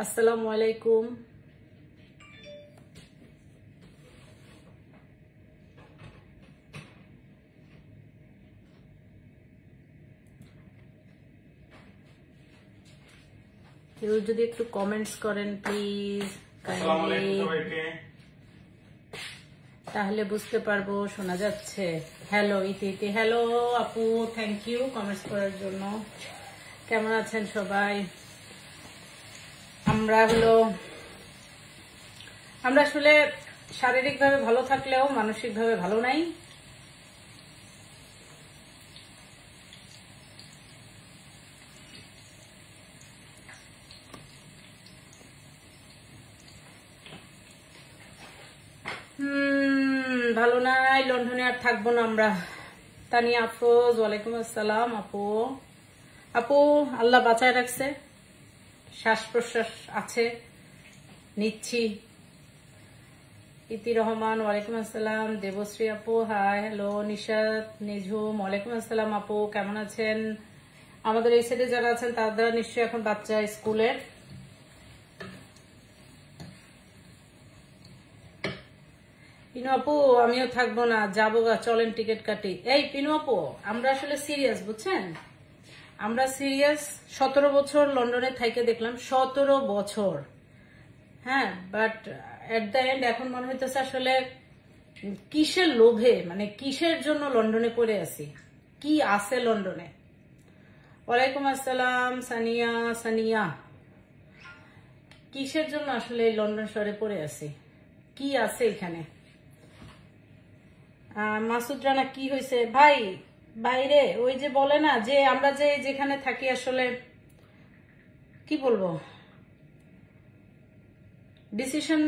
আসসালামু আলাইকুম। কেউ যদি একটু কমেন্টস করেন প্লিজ, তাহলে বুঝতে পারবো শোনা যাচ্ছে। হ্যালো ইতি, হ্যালো আপু, থ্যাংক ইউ কমেন্টস করার জন্য। কেমন আছেন সবাই? আমরা আসলে শারীরিকভাবে ভালো থাকলেও মানসিকভাবে ভালো নাই। ভালো নাই, লন্ডনে আর থাকবো না আমরা। তানিয়া আফরোজ, ওয়ালাইকুম আসসালাম। আপু আল্লাহ বাঁচায় রাখছে, শ্বাস প্রশ্বাস আছে, নিচ্ছি। ইতি রহমান, ওয়ালাইকুম আসসালাম। দেবশ্রী আপু হাই, হ্যালো। নিশাত নিঝুম, ওয়ালাইকুম আসসালাম আপু, কেমন আছেন? আমাদের এই সাইডে যারা আছেন তারা নিশ্চয়ই এখন বাচ্চা স্কুলের। পিনু আপু আমিও থাকবো না, যাবো গা, চলেন টিকিট কাটি। এই পিনু আপু আমরা আসলে সিরিয়াস, বুঝছেন? আমরা সিরিয়াস। 17 বছর লন্ডনে থাইকে দেখলাম, 17 বছর। হ্যাঁ, বাট এট দ্য এন্ড এখন মনে হইতেছে আসলে কিসের লোভে, মানে কিসের জন্য লন্ডনে পড়ে আছি, কি আছে লন্ডনে। ওয়ালাইকুম আসসালাম সানিয়া, কিসের জন্য আসলে লন্ডন শহরে পড়ে আছি, কি আছে এখানে? মাসুদ রানা, কি হয়েছে ভাই? বাইরে ওই যে বলে না যে আমরা যেখানে থাকি আসলে কি বলবো, ডিসিশন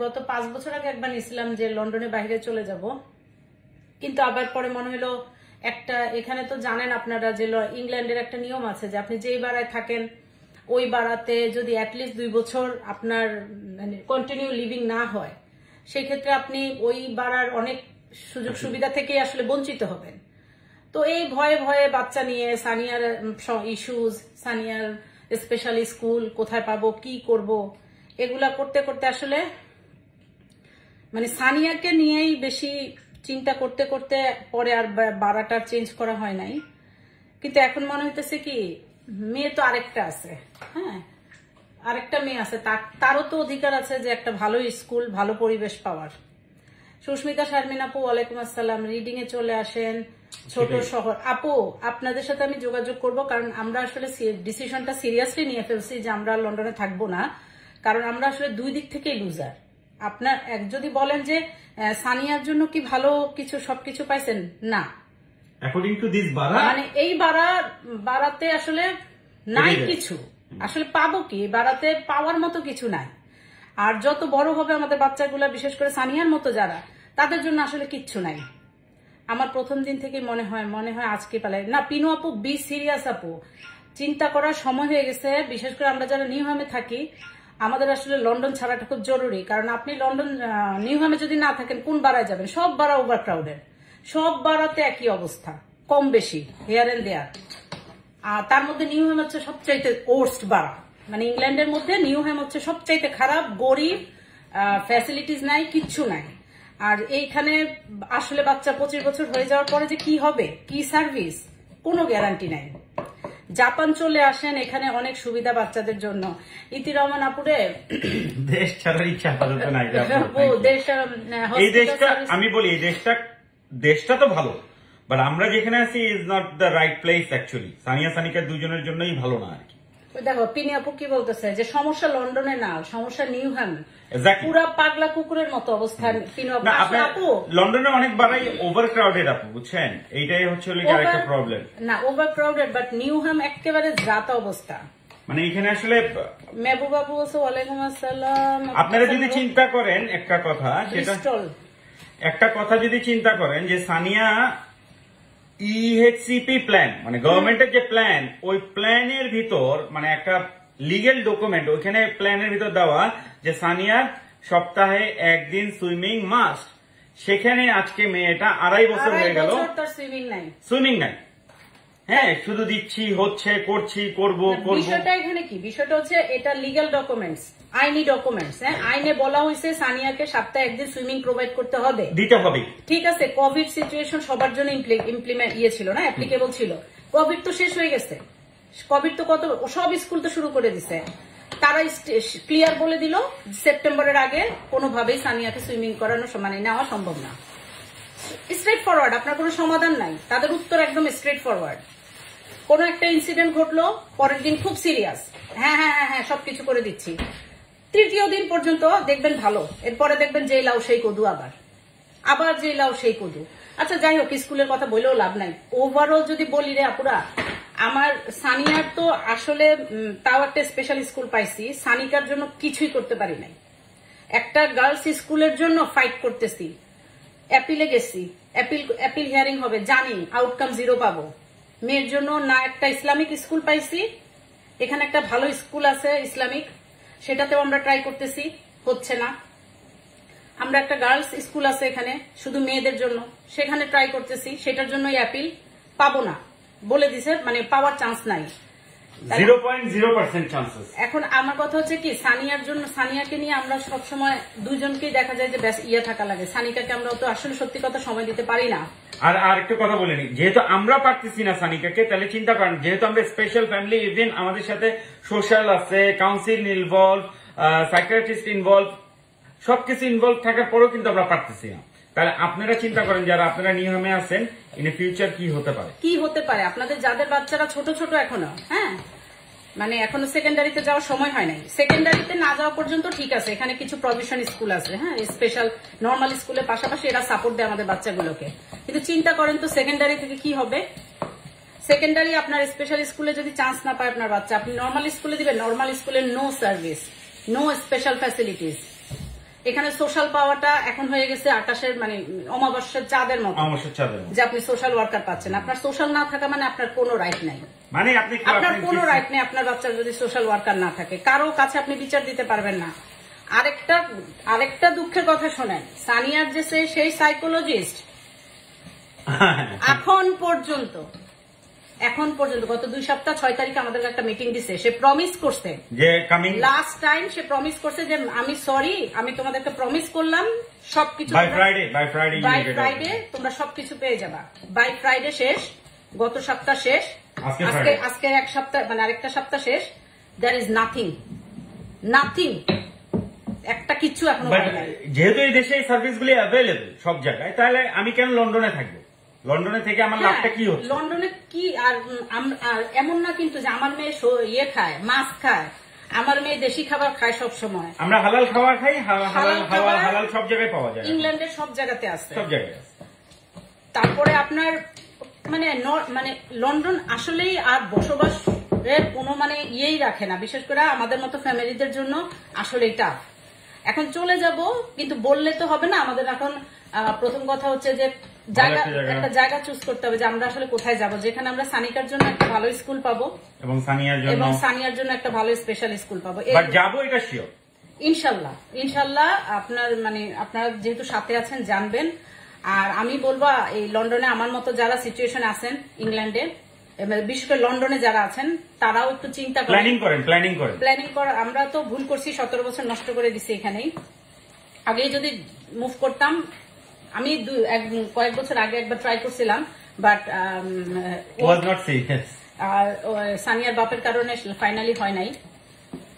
গত 5 বছর আগে একবার নিয়েছিলাম যে লন্ডনে বাইরে চলে যাব, কিন্তু আবার পরে মনে হলো একটা, এখানে তো জানেন আপনারা যে ইংল্যান্ডের একটা নিয়ম আছে যে আপনি যেই বাড়ায় থাকেন ওই বাড়াতে যদি অ্যাটলিস্ট 2 বছর আপনার মানে কন্টিনিউ লিভিং না হয়, সেই ক্ষেত্রে আপনি ওই বাড়ার অনেক সুযোগ সুবিধা থেকে আসলে বঞ্চিত হবেন। তো এই ভয়ে ভয়ে বাচ্চা নিয়ে, সানিয়ার ইস্যুজ, সানিয়ার স্পেশালি স্কুল কোথায় পাবো, কি করব, এগুলা করতে করতে আসলে মানে সানিয়াকে নিয়েই বেশি চিন্তা করতে করতে পরে আর বাড়াটার চেঞ্জ করা হয় নাই। কিন্তু এখন মনে হইতেছে কি, মেয়ে তো আরেকটা আছে, হ্যাঁ আরেকটা মেয়ে আছে, তারও তো অধিকার আছে যে একটা ভালো স্কুল, ভালো পরিবেশ পাওয়ার। সুস্মিতা শারমিন আপু, ওয়ালাইকুম আসসালাম। রিডিং এ চলে আসেন। ছোট শহর আপু, আপনাদের সাথে আমি যোগাযোগ করব, কারণ আমরা আসলে ডিসিশনটা সিরিয়াসলি নিয়ে ফেলছি যে আমরা লন্ডনে থাকবো না, কারণ আমরা আসলে দুই দিক থেকেই লুজার। আপনার যদি বলেন যে সানিয়ার জন্য কি ভালো কিছু সবকিছু পাইছেন, না, অ্যাকর্ডিং টু দিস বাড়া, মানে এই বাড়াতে আসলে নাই কিছু, আসলে পাবো কি, বাড়াতে পাওয়ার মতো কিছু নাই। আর যত বড় হবে আমাদের বাচ্চাগুলা, বিশেষ করে সানিয়ার মতো যারা, তাদের জন্য আসলে কিচ্ছু নাই। আমার প্রথম দিন থেকে মনে হয় আজকে পালাই না। পিনু আপু বি সিরিয়াস আপু, চিন্তা করার সময় হয়ে গেছে। বিশেষ করে আমরা যারা নিউহামে থাকি, আমাদের আসলে লন্ডন ছাড়াটা খুব জরুরি, কারণ আপনি লন্ডন নিউহামে যদি না থাকেন কোন বাড়ায় যাবেন? সব বাড়া ওভার ক্রাউডেড, সব বাড়াতে একই অবস্থা, কম বেশি হেয়ার এন্ড দেয়ার। আর তার মধ্যে নিউহাম হচ্ছে সবচাইতে ওর্স্ট বাড়া, মানে ইংল্যান্ডের মধ্যে নিউহাম হচ্ছে সবচাইতে খারাপ, গরিব, ফ্যাসিলিটিস নাই, কিচ্ছু নাই। আর এইখানে আসলে বাচ্চা 25 বছর হয়ে যাওয়ার পরে যে কি হবে, কি সার্ভিস, কোনো গ্যারান্টি নাই। জাপান চলে আসেন, এখানে অনেক সুবিধা বাচ্চাদের জন্য। ইতি রহমান আপুরে, দেশ ছাড়ার ইচ্ছা আপাতত নাই। এই দেশটা আমি বলি, এই দেশটা তো ভালো, বাট আমরা যেখানে আছি is not the right place actually. Sania Sanika দুজনের জন্যই ভালো না আর কি। দেখো পিনি আপু কি বলতেছে যে সমস্যা লন্ডনে না, সমস্যা নিউহাম, পুরা পাগলা কুকুরের মতো অবস্থা। আপু লন্ডনে অনেক বাড়াই ওভার ক্রাউডেড আপু, বুঝছেন, এইটাই হচ্ছে আরেকটা প্রবলেম। না ওভার ক্রাউডেড, বাট নিউহাম একেবারে জাতা অবস্থা। মানে এখানে আসলে মেহবুব বাবু বলছে ওয়ালাইকুম আসসালাম। আপনারা যদি চিন্তা করেন একটা কথা, সেটা একটা কথা যদি চিন্তা করেন যে সানিয়া ইএইচসিপি প্ল্যান, মানে গভর্নমেন্টের যে প্ল্যান, ওই প্ল্যানের ভিতর মানে একটা লিগেল ডকুমেন্ট, ওইখানে প্ল্যানের ভিতর দেওয়া যে সানিয়ার সপ্তাহে 1 দিন সুইমিং মাস্ট। সেখানে আজকে মেয়েটা 2.5 বছর হয়ে গেল, সুইমিং নাই। হ্যাঁ শুধু দিচ্ছি, হচ্ছে, করছি, করবো। বিষয়টা এখানে কি, বিষয়টা হচ্ছে এটা লিগ্যাল ডকুমেন্টস, আইনি ডকুমেন্টস। হ্যাঁ, আইনে বলা হয়েছে সানিয়াকে সপ্তাহে একদিন সুইমিং প্রোভাইড করতে হবে, দিতে হবে। ঠিক আছে, কোভিড সিচুয়েশন সবার জন্য ইমপ্লিমেন্ট ছিল না, অ্যাপ্লিকেবল ছিল। কোভিড তো শেষ হয়ে গেছে, কোভিড তো কত সব স্কুল তো শুরু করে দিছে। তারা ক্লিয়ার বলে দিল সেপ্টেম্বরের আগে কোনোভাবেই সানিয়াকে সুইমিং করানো মানে নেওয়া সম্ভব না। স্ট্রেট ফরওয়ার্ড, আপনার কোনো সমাধান নাই, তাদের উত্তর একদম স্ট্রেট ফরওয়ার্ড। কোন একটা ইনসিডেন্ট ঘটলো, পরের দিন খুব সিরিয়াস, হ্যাঁ হ্যাঁ হ্যাঁ হ্যাঁ সবকিছু করে দিচ্ছি। তৃতীয় দিন পর্যন্ত দেখবেন ভালো, এরপরে দেখবেন যে লাউ সেই কদু, আবার যে লাউ সেই কদু। আচ্ছা যাই হোক, স্কুলের কথা বলেও লাভ নাই। ওভারঅল যদি বলি রে আপুরা, আমার সানিয়ার তো আসলে তাও একটা স্পেশাল স্কুল পাইছি, সানিকার জন্য কিছুই করতে পারি নাই। একটা গার্লস স্কুলের জন্য ফাইট করতেছি, অ্যাপিলে গেছি, অ্যাপিল হিয়ারিং হবে, জানি আউটকাম 0 পাবো। মেয়ের জন্য না একটা ইসলামিক স্কুল পাইছি, এখানে একটা ভালো স্কুল আছে ইসলামিক, সেটাতেও আমরা ট্রাই করতেছি, হচ্ছে না। আমরা একটা গার্লস স্কুল আছে এখানে শুধু মেয়েদের জন্য, সেখানে ট্রাই করতেছি, সেটার জন্যই অ্যাপিল পাবো না বলে দিছে, মানে পাওয়ার চান্স নাই, 0.0% চান্সেস। এখন আমার কথা হচ্ছে কি, সানিয়ার জন্য, সানিয়াকে নিয়ে আমরা সবসময় দুইজনকেই দেখা যায় যে ব্যাস থাকা লাগে, সানিকাকে আমরা তো আসলে সত্যি কথা সময় দিতে পারি না। আর একটা কথা বলে নি, যেহেতু আমরা পারতেছি না সানিকাকে, তাহলে চিন্তা করেন, যেহেতু আমরা স্পেশাল ফ্যামিলি, ইভেন আমাদের সাথে সোশ্যাল আছে, কাউন্সিল ইনভলভ, সাইকিয়াট্রিস্ট ইনভলভ, সবকিছু ইনভলভ থাকার পরেও কিন্তু আমরা পারতেছি না। তাহলে আপনারা চিন্তা করেন, যারা আপনারা নিয়মে আছেন, ইন ফিউচার কি হতে পারে, কি হতে পারে আপনাদের যাদের বাচ্চারা ছোট ছোট এখনো, হ্যাঁ মানে এখনো সেকেন্ডারিতে যাওয়ার সময় হয় নাই। সেকেন্ডারিতে না যাওয়া পর্যন্ত ঠিক আছে, এখানে কিছু প্রভিশন স্কুল আছে, হ্যাঁ স্পেশাল নর্মাল স্কুলের পাশাপাশি এরা সাপোর্ট দেয় আমাদের বাচ্চাগুলোকে। কিন্তু চিন্তা করেন তো সেকেন্ডারি থেকে কি হবে। সেকেন্ডারি আপনার স্পেশাল স্কুলে যদি চান্স না পায় আপনার বাচ্চা, আপনি নর্মাল স্কুলে দিবেন, নর্মাল স্কুলে no service, no special facilities. এখানে সোশ্যাল পাওয়াটা এখন হয়ে গেছে আকাশের মানে অমাবস্যার চাঁদের মতো, যে আপনি সোশ্যাল ওয়ার্কার পাচ্ছেন। আপনার সোশ্যাল না থাকা মানে আপনার কোনো রাইট নাই, মানে আপনার কোনো রাইট নেই। আপনার বাচ্চার যদি সোশ্যাল ওয়ার্কার না থাকে, কারো কাছে আপনি বিচার দিতে পারবেন না। আরেকটা দুঃখের কথা শোনেন, সানিয়ার যে সেই সাইকোলজিস্ট এখন পর্যন্ত গত 2 সপ্তাহ 6 তারিখে আমাদের একটা মিটিং দিছে, সে প্রমিস করছে যে লাস্ট টাইম সে প্রমিস করছে যে আমি সরি, আমি তোমাদেরকে প্রমিস করলাম সবকিছু বাই ফ্রাইডে তোমরা সবকিছু পেয়ে যাবা। বাই ফ্রাইডে শেষ, গত সপ্তাহ শেষ, আজকে এক সপ্তাহ মানে আরেকটা সপ্তাহ শেষ। দেয়ার ইজ নাথিং, একটা কিছু এখনো। যেহেতু এই দেশে এই সার্ভিসগুলি অ্যাভেলেবল সব জায়গায়, তাহলে আমি কেন লন্ডনে থাকবো? লন্ডনে থেকে আমার লাভটা কি হচ্ছে? লন্ডনে কি আর এমন না কিন্তু যে আমার মেয়ে খায়, মাছ খায়, আমার মেয়ে দেশি খাবার খায় সব সময়। আমরা হালাল খাবার খাই, হালাল সব জায়গায় পাওয়া যায়, ইংল্যান্ডের সব জায়গাতে আছে, সব জায়গায় আছে। তারপরে আপনার মানে লন্ডন আসলেই আর বসবাসের কোনো মানে ইয়েই রাখে না, বিশেষ করে আমাদের মতো ফ্যামিলিদের জন্য আসলেই টাফ। এখন চলে যাব, কিন্তু বললে তো হবে না। আমাদের এখন প্রথম কথা হচ্ছে যে একটা জায়গা চুজ করতে হবে যে আমরা আসলে কোথায় যাব, যেখানে আমরা সানিকার জন্য একটা ভালো স্কুল পাবো এবং সানিয়ার জন্য একটা ভালো স্পেশাল স্কুল পাবো। যাবো এটা শিওর, ইনশাল্লাহ। আপনারা যেহেতু সাথে আছেন জানবেন। আর আমি বলবো এই লন্ডনে আমার মতো যারা সিচুয়েশন আছেন, ইংল্যান্ডে বিশেষ করে লন্ডনে যারা আছেন, তারাও একটু চিন্তা করেন, প্ল্যানিং করেন। আমরা তো ভুল করছি, 17 বছর নষ্ট করে দিচ্ছি এখানেই। আগেই যদি মুভ করতাম, আমি কয়েক বছর আগে একবার ট্রাই করছিলাম, বাট সানিয়ার বাপের কারণে ফাইনালি হয় নাই।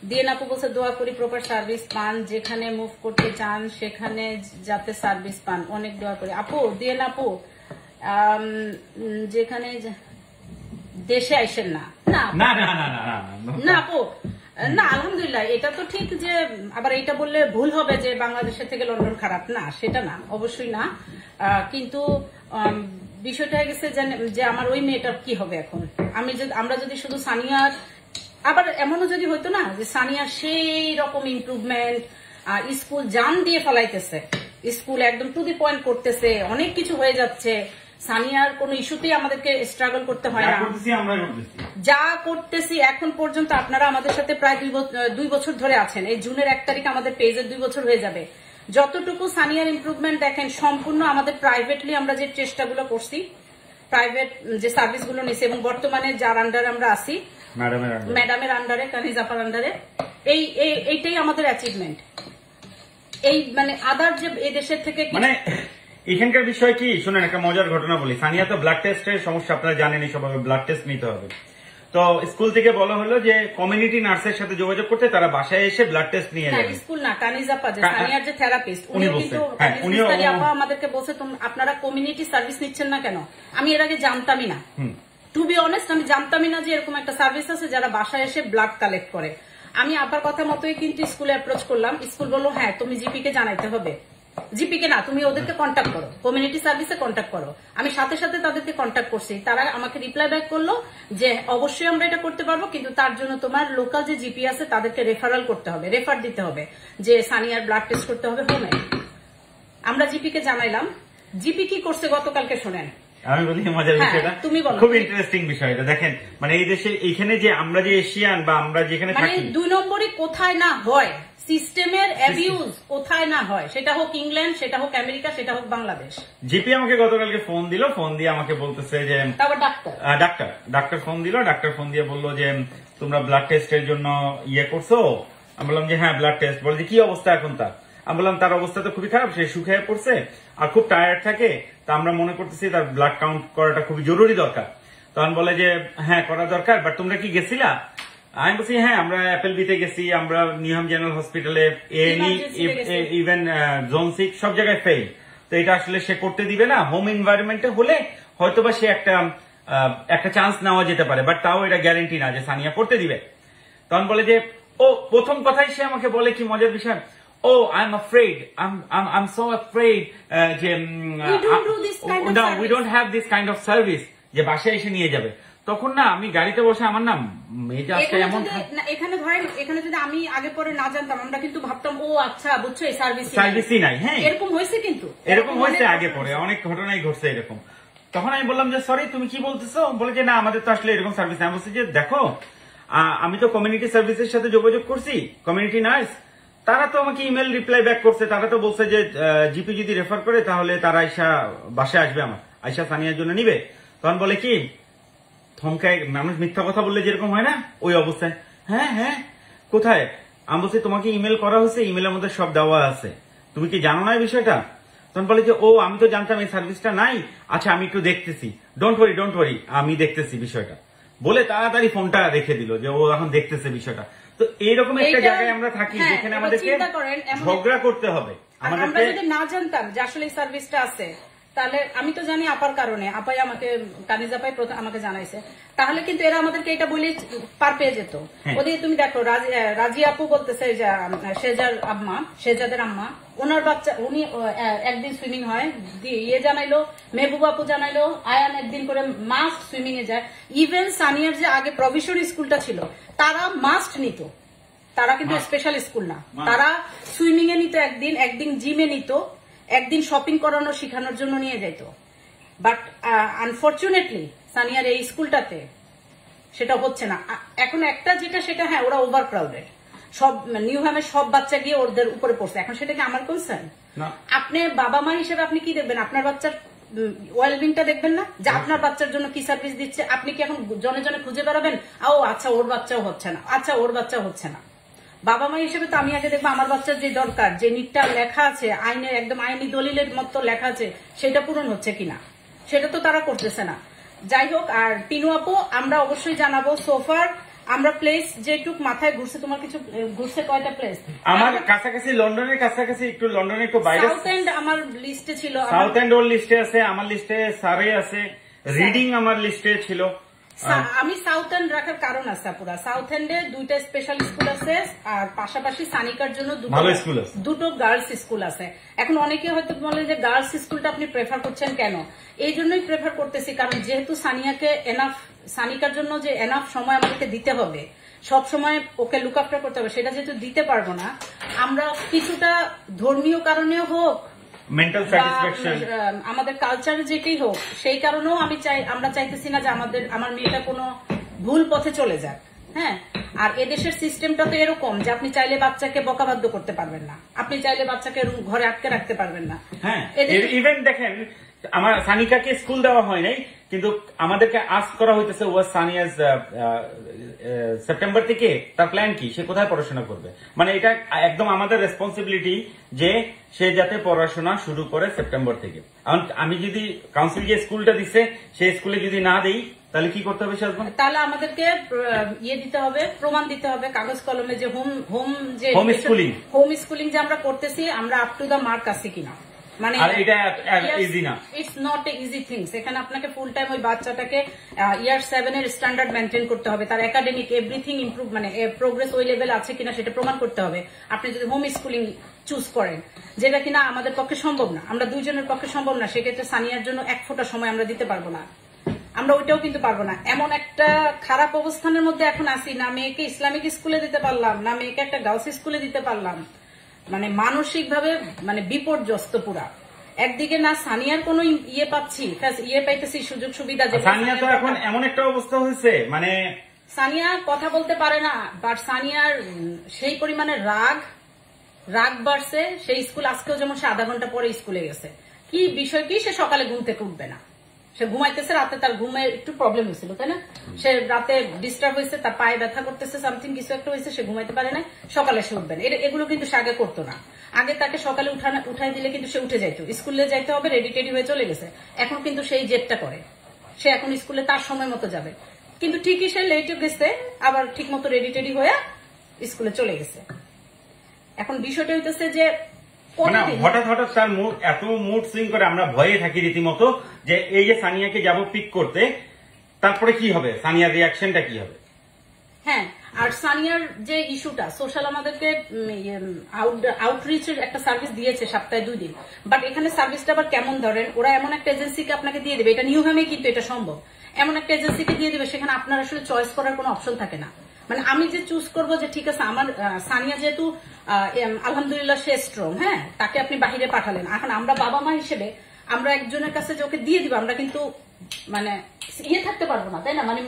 দিয়ে আপু বলছে দোয়া করি প্রপার সার্ভিস পান, যেখানে মুভ করতে চান সেখানে যাতে সার্ভিস পান, অনেক দোয়া করি আপু। দিয়ে আপু যেখানে দেশে আইসেন না আপু, না আলহামদুলিল্লাহ, এটা তো ঠিক যে আবার এটা বললে ভুল হবে যে বাংলাদেশের থেকে লন্ডন খারাপ, না সেটা না, অবশ্যই না। কিন্তু বিষয়টা হয়ে গেছে যে আমার ওই মেয়েটার কি হবে এখন। আমরা যদি শুধু সানিয়ার, আবার এমনও যদি হইতো না যে সানিয়া সেই রকম ইমপ্রুভমেন্ট, স্কুল জান দিয়ে ফলাইতেছে, স্কুল একদম টু দি পয়েন্ট করতেছে, অনেক কিছু হয়ে যাচ্ছে, সানিয়ার কোনো ইস্যুতেই আমাদেরকে স্ট্রাগল করতে হয় না, যা করতেছি এখন পর্যন্ত। আপনারা আমাদের সাথে প্রায় 2 বছর ধরে আছেন, এই জুনের 1 তারিখ আমাদের পেজের 2 বছর হয়ে যাবে। যতটুকু সানিয়ার ইমপ্রুভমেন্ট দেখেন সম্পূর্ণ আমাদের প্রাইভেটলি আমরা যে চেষ্টাগুলো করছি প্রাইভেট যে সার্ভিসগুলো নিছে এবং বর্তমানে যার আন্ডারে আমরা আছি ম্যাডামের আন্ডারে, কানিজাপার আন্ডারে, এইটাই আমাদের অ্যাচিভমেন্ট। এই মানে আদার যে এই দেশের থেকে মানে এখানকার বিষয় কি শুনেন, একটা মজার ঘটনা বলি। সানিয়া তো ব্লাড টেস্টের সমস্যা, আপনারা জানেনই, সবাই ব্লাড টেস্ট নিতে হবে। তো স্কুল থেকে বলা হলো যে কমিউনিটি নার্সের সাথে যোগাযোগ করতে, তারা বাসায় এসে ব্লাড টেস্ট নিয়ে যাবে। স্কুল না, কানিজাপা যে সানিয়ার যে থেরাপিস্ট উনি কিন্তু আমাদেরকে বলছে আপনারা কমিউনিটি সার্ভিস নিচ্ছেন না কেন। আমি এর আগে জানতামই না, টু বি অনেস্ট আমি জানতামই না যে এরকম একটা সার্ভিস আছে যারা বাসায় এসে ব্লাড কালেক্ট করে। আমি আপার কথা মতোই কিন্তু স্কুলে অ্যাপ্রোচ করলাম। স্কুল বললো হ্যাঁ তুমি জিপি কে জানাইতে হবে। জিপি কে না, তুমি ওদেরকে কন্ট্যাক্ট করো, কমিউনিটি সার্ভিসে কন্ট্যাক্ট করো। আমি সাথে সাথে তাদেরকে কন্ট্যাক্ট করছি, তারা আমাকে রিপ্লাই ব্যাক করলো যে অবশ্যই আমরা এটা করতে পারবো, কিন্তু তার জন্য তোমার লোকাল যে জিপি আছে তাদেরকে রেফারাল করতে হবে, রেফার দিতে হবে যে সানিয়ার ব্লাড টেস্ট করতে হবে হোমে। আমরা জিপি কে জানাইলাম। জিপি কি করছে গতকালকে শোনেন। আমি বলি মজার বিষয়টা, খুব ইন্টারেস্টিং বিষয় এটা। দেখেন মানে এই দেশে এইখানে যে আমরা যে এশিয়ান বা আমরা যেখানে থাকি, 2 নম্বরই কোথায় না হয়, সিস্টেমের অ্যাবিউজ কোথায় না হয়, সেটা হোক ইংল্যান্ড, সেটা হোক আমেরিকা, সেটা হোক বাংলাদেশ। জিপি আমাকে গতকালকে ফোন দিল, ফোন দিয়ে আমাকে বলতেছে যে ডাক্তার ফোন দিল, ডাক্তার ফোন দিয়ে বললো যে তোমরা ব্লাড টেস্টের জন্য ইয়ে করছো। আমি বললাম যে হ্যাঁ ব্লাড টেস্ট। বলে যে কি অবস্থা এখন তার? আমি বললাম তার অবস্থা তো খুবই খারাপ, সে শুকিয়ে পড়ছে আর খুব টায়ার্ড থাকে, তা আমরা মনে করতেছি তার ব্লাড কাউন্ট করাটা খুবই জরুরি দরকার। তখন বলে যে হ্যাঁ করা দরকার, বাট তোমরা কি গেছিলা? আমি বলছি হ্যাঁ আমরা অ্যাপেল বিতে গেছি, আমরা নিউহাম জেনারেল হসপিটালে, ইভেন জোন 6 সব জায়গায় ফেল। তো এটা আসলে সে করতে দিবে না। হোম এনভায়রনমেন্টে হলে হয়তোবা সে একটা চান্স নেওয়া যেতে পারে, বাট তাও এটা গ্যারেন্টি না যে সানিয়া করতে দিবে। তখন বলে যে ও প্রথম কথাই সে আমাকে বলে কি মজার বিষয়, oh I'm afraid, I'm so afraid যে we don't have this kind of service যে বাসায় এসে নিয়ে যাবে। তখন না আমি গাড়িতে বসে আমার না মেজাজটা এমন, এখানে ধরেন এখানে যদি আমি আগে পরে না জানতাম, আমরা কিন্তু ভাবতাম ও আচ্ছা বুঝছো এই সার্ভিসই নাই। হ্যাঁ এরকম হয়েছে, কিন্তু এরকম হয়েছে আগে পরে অনেক ঘটনাই ঘটছে এরকম। তখন আমি বললাম যে সরি তুমি কি বলতেছো? বলে যে না আমাদের তো আসলে এরকম সার্ভিস। আমি বলছি যে দেখো আমি তো কমিউনিটি সার্ভিসের সাথে যোগাযোগ করছি, কমিউনিটি নার্স, তারা তো আমাকে ইমেল রিপ্লাই ব্যাক করছে, তারা তো বলছে যে জিপি যদি রেফার করে তাহলে তারা বাসায় আসবে, আমার আয়সা সানিয়ার জন্য নিবে। তখন বলে কি থমকায়, মানুষ মিথ্যা কথা বললে যেরকম হয় না ওই অবস্থায়, হ্যাঁ হ্যাঁ কোথায়? আমি বলছি তোমাকে ইমেল করা হয়েছে, ইমেলের মধ্যে সব দেওয়া আছে, তুমি কি জানো না এই বিষয়টা? তখন বলে যে ও আমি তো জানতাম এই সার্ভিসটা নাই, আচ্ছা আমি একটু দেখতেছি, ডোন্ট ওয়ারি আমি দেখতেছি বিষয়টা বলে তাড়াতাড়ি ফোনটা রেখে দিল যে ও এখন দেখতেছে বিষয়টা। তো এইরকম একটা জায়গায় আমরা থাকি যেখানে আমাদেরকে ঝগড়া করতে হবে। আমরা যদি না জানতাম যে আসলে এই সার্ভিসটা আছে, তাহলে আমি তো জানি আপার কারণে, আপাই আমাকে কানিজাপাই আমাকে জানাইছে, তাহলে কিন্তু এরা আমাদেরকে এটা বলে পার পেয়ে যেত। ওদিকে তুমি দেখো রাজি আপু বলতেছে যে শেজাদের আম্মা, ওনার বাচ্চা উনি একদিন সুইমিং হয় ইয়ে জানাইলো, মেহবুব আপু জানাইলো, আয়ান একদিন করে মাস্ট সুইমিং এ যায়। ইভেন সানিয়ার যে আগে প্রভিশনারি স্কুলটা ছিল তারা মাস্ট নিত, তারা কিন্তু স্পেশাল স্কুল না, তারা সুইমিং এ নিত একদিন জিমে নিত, একদিন শপিং করানো শেখানোর জন্য নিয়ে যেত। বাট আনফরচুনেটলি সানিয়ার এই স্কুলটাতে সেটা হচ্ছে না। এখন একটা যেটা সেটা হ্যাঁ ওরা ওভার ক্রাউডেড, সব নিউহামের সব বাচ্চা গিয়ে ওদের উপরে পড়ছে। এখন সেটা কি আমার কনসার্ন? আপনি বাবা মা হিসেবে আপনি কি দেখবেন? আপনার বাচ্চার ওয়েলবিংটা দেখবেন না যে আপনার বাচ্চার জন্য কি সার্ভিস দিচ্ছে? আপনি কি এখন জনে জনে খুঁজে বেড়াবেন ও আচ্ছা ওর বাচ্চাও হচ্ছে না, আচ্ছা ওর বাচ্চাও হচ্ছে না? বাবা মা হিসেবে তো আমি আগে দেখবো আমার বাচ্চার যে দরকার, যে নিটটা লেখা আছে আইনের একদম আইনি দলিলের মতো লেখা আছে সেটা পূরণ হচ্ছে কিনা, সেটা তো তারা করতেছে না। যাই হোক, আর পিনু আপু আমরা অবশ্যই জানাবো। সোফার আমরা প্লেস যেটুক মাথায় ঘুরছে, তোমার কিছু ঘুরছে কয়টা প্লেস? আমার কাছাকাছি লন্ডনের কাছাকাছি, একটু লন্ডনের একটু বাইরে। সাউথ এন্ড আমার লিস্টে ছিল, সাউথ এন্ড ওর লিস্টে আছে, আমার লিস্টে সারে আছে, রিডিং আমার লিস্টে ছিল। আমি সাউথ এন্ড রাখার কারণ আছে পুরা সাউথ এন্ডে 2টা স্পেশাল স্কুল আছে, আর পাশাপাশি সানিকার জন্য দুটো গার্লস স্কুল আছে। এখন অনেকে হয়তো বলে যে গার্লস স্কুলটা আপনি প্রেফার করছেন কেন? এই জন্যই প্রেফার করতেছি কারণ যেহেতু সানিকার জন্য যে এনাফ সময় আমাদেরকে দিতে হবে, সব সময় ওকে লুক আফটার করতে হবে, সেটা যেহেতু দিতে পারবো না, আমরা কিছুটা ধর্মীয় কারণেও হোক, মেন্টাল স্যাটিসফ্যাকশন, আমাদের কালচার যেটাই হোক, সেই কারণেও আমরা চাইতেছি না যে আমার মেয়েটা কোনো ভুল পথে চলে যাক। হ্যাঁ, আর এদেশের সিস্টেমটা তো এরকম যে আপনি চাইলে বাচ্চাকে বকাবাধ্য করতে পারবেন না, আপনি চাইলে বাচ্চাকে ঘরে আটকে রাখতে পারবেন না। হ্যাঁ, ইভেন দেখেন আমার সানিকাকে স্কুল দেওয়া হয় নাই, কিন্তু আমাদেরকে আস্ক করা হইতেছে সানিয়াজ সেপ্টেম্বর থেকে তার প্ল্যান কি, সে কোথায় পড়াশোনা করবে। মানে এটা একদম আমাদের রেসপন্সিবিলিটি যে সে যাতে পড়াশোনা শুরু করে সেপ্টেম্বর থেকে। আমি যদি কাউন্সিল যে স্কুলটা দিচ্ছে সেই স্কুলে যদি না দেই তাহলে কি করতে হবে শাহজাহান? তাহলে আমাদেরকে দিতে হবে, প্রমাণ দিতে হবে কাগজ কলমে যে হোম স্কুলিং যে আমরা করতেছি আমরা আপ টু দা মার্ক আছি কিনা। মানে এটা ইজি না, it's not a easy things. এখানে আপনাকে ফুল টাইম ওই বাচ্চাটাকে ইয়ার 7 এর স্ট্যান্ডার্ড মেনটেন করতে হবে, তার একাডেমিক এভরিথিং ইমপ্রুভ মানে প্রোগ্রেস ওই লেভেল আছে কিনা সেটা প্রমাণ করতে হবে। আপনি যদি হোম স্কুলিং চুজ করেন, যেটা কিনা আমাদের পক্ষে সম্ভব না, আমরা দুইজনের পক্ষে সম্ভব না, সেক্ষেত্রে সানিয়ার জন্য এক ফোঁটা সময় আমরা দিতে পারবো না, আমরা ওইটাও কিন্তু পারবো না। এমন একটা খারাপ অবস্থানের মধ্যে এখন আসি, না মেয়েকে ইসলামিক স্কুলে দিতে পারলাম, না মেয়েকে একটা গার্লস স্কুলে দিতে পারলাম, মানে মানসিক ভাবে মানে বিপর্যস্ত পুরা। একদিকে না সানিয়ার কোনো পাচ্ছি, পাইতেছি সুযোগ সুবিধা। সানিয়া তো এখন এমন একটা অবস্থা হয়েছে, মানে সানিয়া কথা বলতে পারে না, বাট সানিয়ার সেই পরিমাণে রাগ বাড়ছে। সেই স্কুল আজকেও যেমন সে আধা ঘন্টা পরে স্কুলে গেছে, কি বিষয় কি, সে সকালে ঘুম থেকে উঠবে না, সে ঘুমাইতেছে, রাতে তার ঘুমে একটু প্রবলেম হয়েছিল, তাই না, সে রাতে ডিস্টার্ব হয়েছে, তার পায়ে ব্যথা করতেছে, সামথিং কিছু একটা হয়েছে, সে ঘুমাইতে পারে না, সকালে সে উঠবে না। এগুলো কিন্তু সে আগে করতো না। আগে তাকে সকালে উঠাই দিলে কিন্তু সে উঠে যাইতো, স্কুলে যাইতে হবে, রেডি টেডি হয়ে চলে গেছে। এখন কিন্তু সেই জেদটা করে, সে এখন স্কুলে তার সময় মতো যাবে, কিন্তু ঠিকই সে লেটে গেছে, আবার ঠিক মতো রেডি টেডি হয়ে স্কুলে চলে গেছে। এখন বিষয়টা হইতেছে যে হঠাৎ হঠাৎ তার এত মুড সুইং করে, আমরা ভয়ে থাকি রীতিমতো যে এই যে সানিয়াকে যাব পিক করতে, তারপরে কি হবে, সানিয়ার রিয়াকশনটা কি হবে। হ্যাঁ, আর সানিয়ার যে ইস্যুটা সোশ্যাল আমাদেরকে আউটরিচের একটা সার্ভিস দিয়েছে সপ্তাহে 2 দিন, বাট এখানে সার্ভিসটা আবার কেমন ধরেন, ওরা এমন একটা এজেন্সিকে আপনাকে দিয়ে দেবে, এটা নিউহামে কিন্তু এটা সম্ভব, এমন একটা এজেন্সিকে দিয়ে দেবে সেখানে আপনার আসলে চয়েস করার কোনো অপশন থাকে না। মানে আমি যে চুজ করবো যে ঠিক আছে আমার সানিয়া যেহেতু আলহামদুলিল্লাহ সে স্ট্রং, হ্যাঁ, তাকে আপনি বাহিরে পাঠালেন, এখন আমরা বাবা মা হিসেবে আমরা একজনের কাছে যে ওকে দিয়ে দিব, আমরা কিন্তু মানে থাকতে পারবো না, তাই না, মানে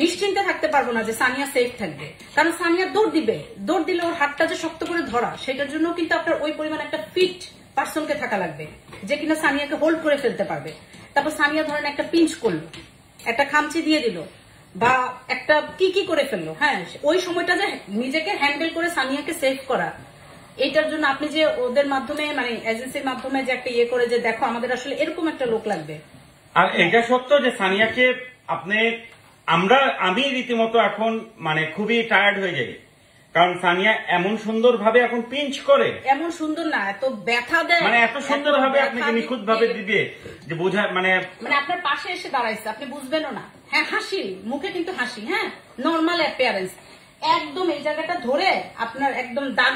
নিশ্চিন্তে থাকতে পারবো না যে সানিয়া সেফ থাকবে, কারণ সানিয়া দৌড় দিলে ওর হাতটা যে শক্ত করে ধরা, সেটার জন্য কিন্তু আপনার ওই পরিমাণ একটা ফিট পার্সনকে থাকা লাগবে যে কিনা সানিয়াকে হোল্ড করে ফেলতে পারবে। তারপর সানিয়া ধরেন একটা পিঞ্চ করলো, একটা খামচি দিয়ে দিল, বা একটা কি করে ফেললো, হ্যাঁ, ওই সময়টা যে নিজেকে হ্যান্ডেল করে সানিয়াকে সেভ করা, এইটার জন্য আপনি যে ওদের মাধ্যমে মানে এজেন্সির মাধ্যমে যে একটা করে যে দেখো আমাদের আসলে এরকম একটা লোক লাগবে। আর এটা সত্য যে সানিয়াকে আমি রীতিমতো এখন মানে খুবই টায়ার্ড হয়ে যাই, কারণ সানিয়া এমন সুন্দর ভাবে এখন পিঞ্চ করে, এমন সুন্দর না, এত ব্যথা দেয়, মানে এত সুন্দর ভাবে আপনাকে নিখুঁত ভাবে দিবে যে বোঝা, মানে আপনার পাশে এসে দাঁড়াইছে, আপনি বুঝবেনও না। হ্যাঁ, হাসি মুখে কিন্তু হাসি, হ্যাঁ, নর্মাল অ্যাপিয়ারেন্স, একদম এই জায়গাটা ধরে আপনার একদম দাগ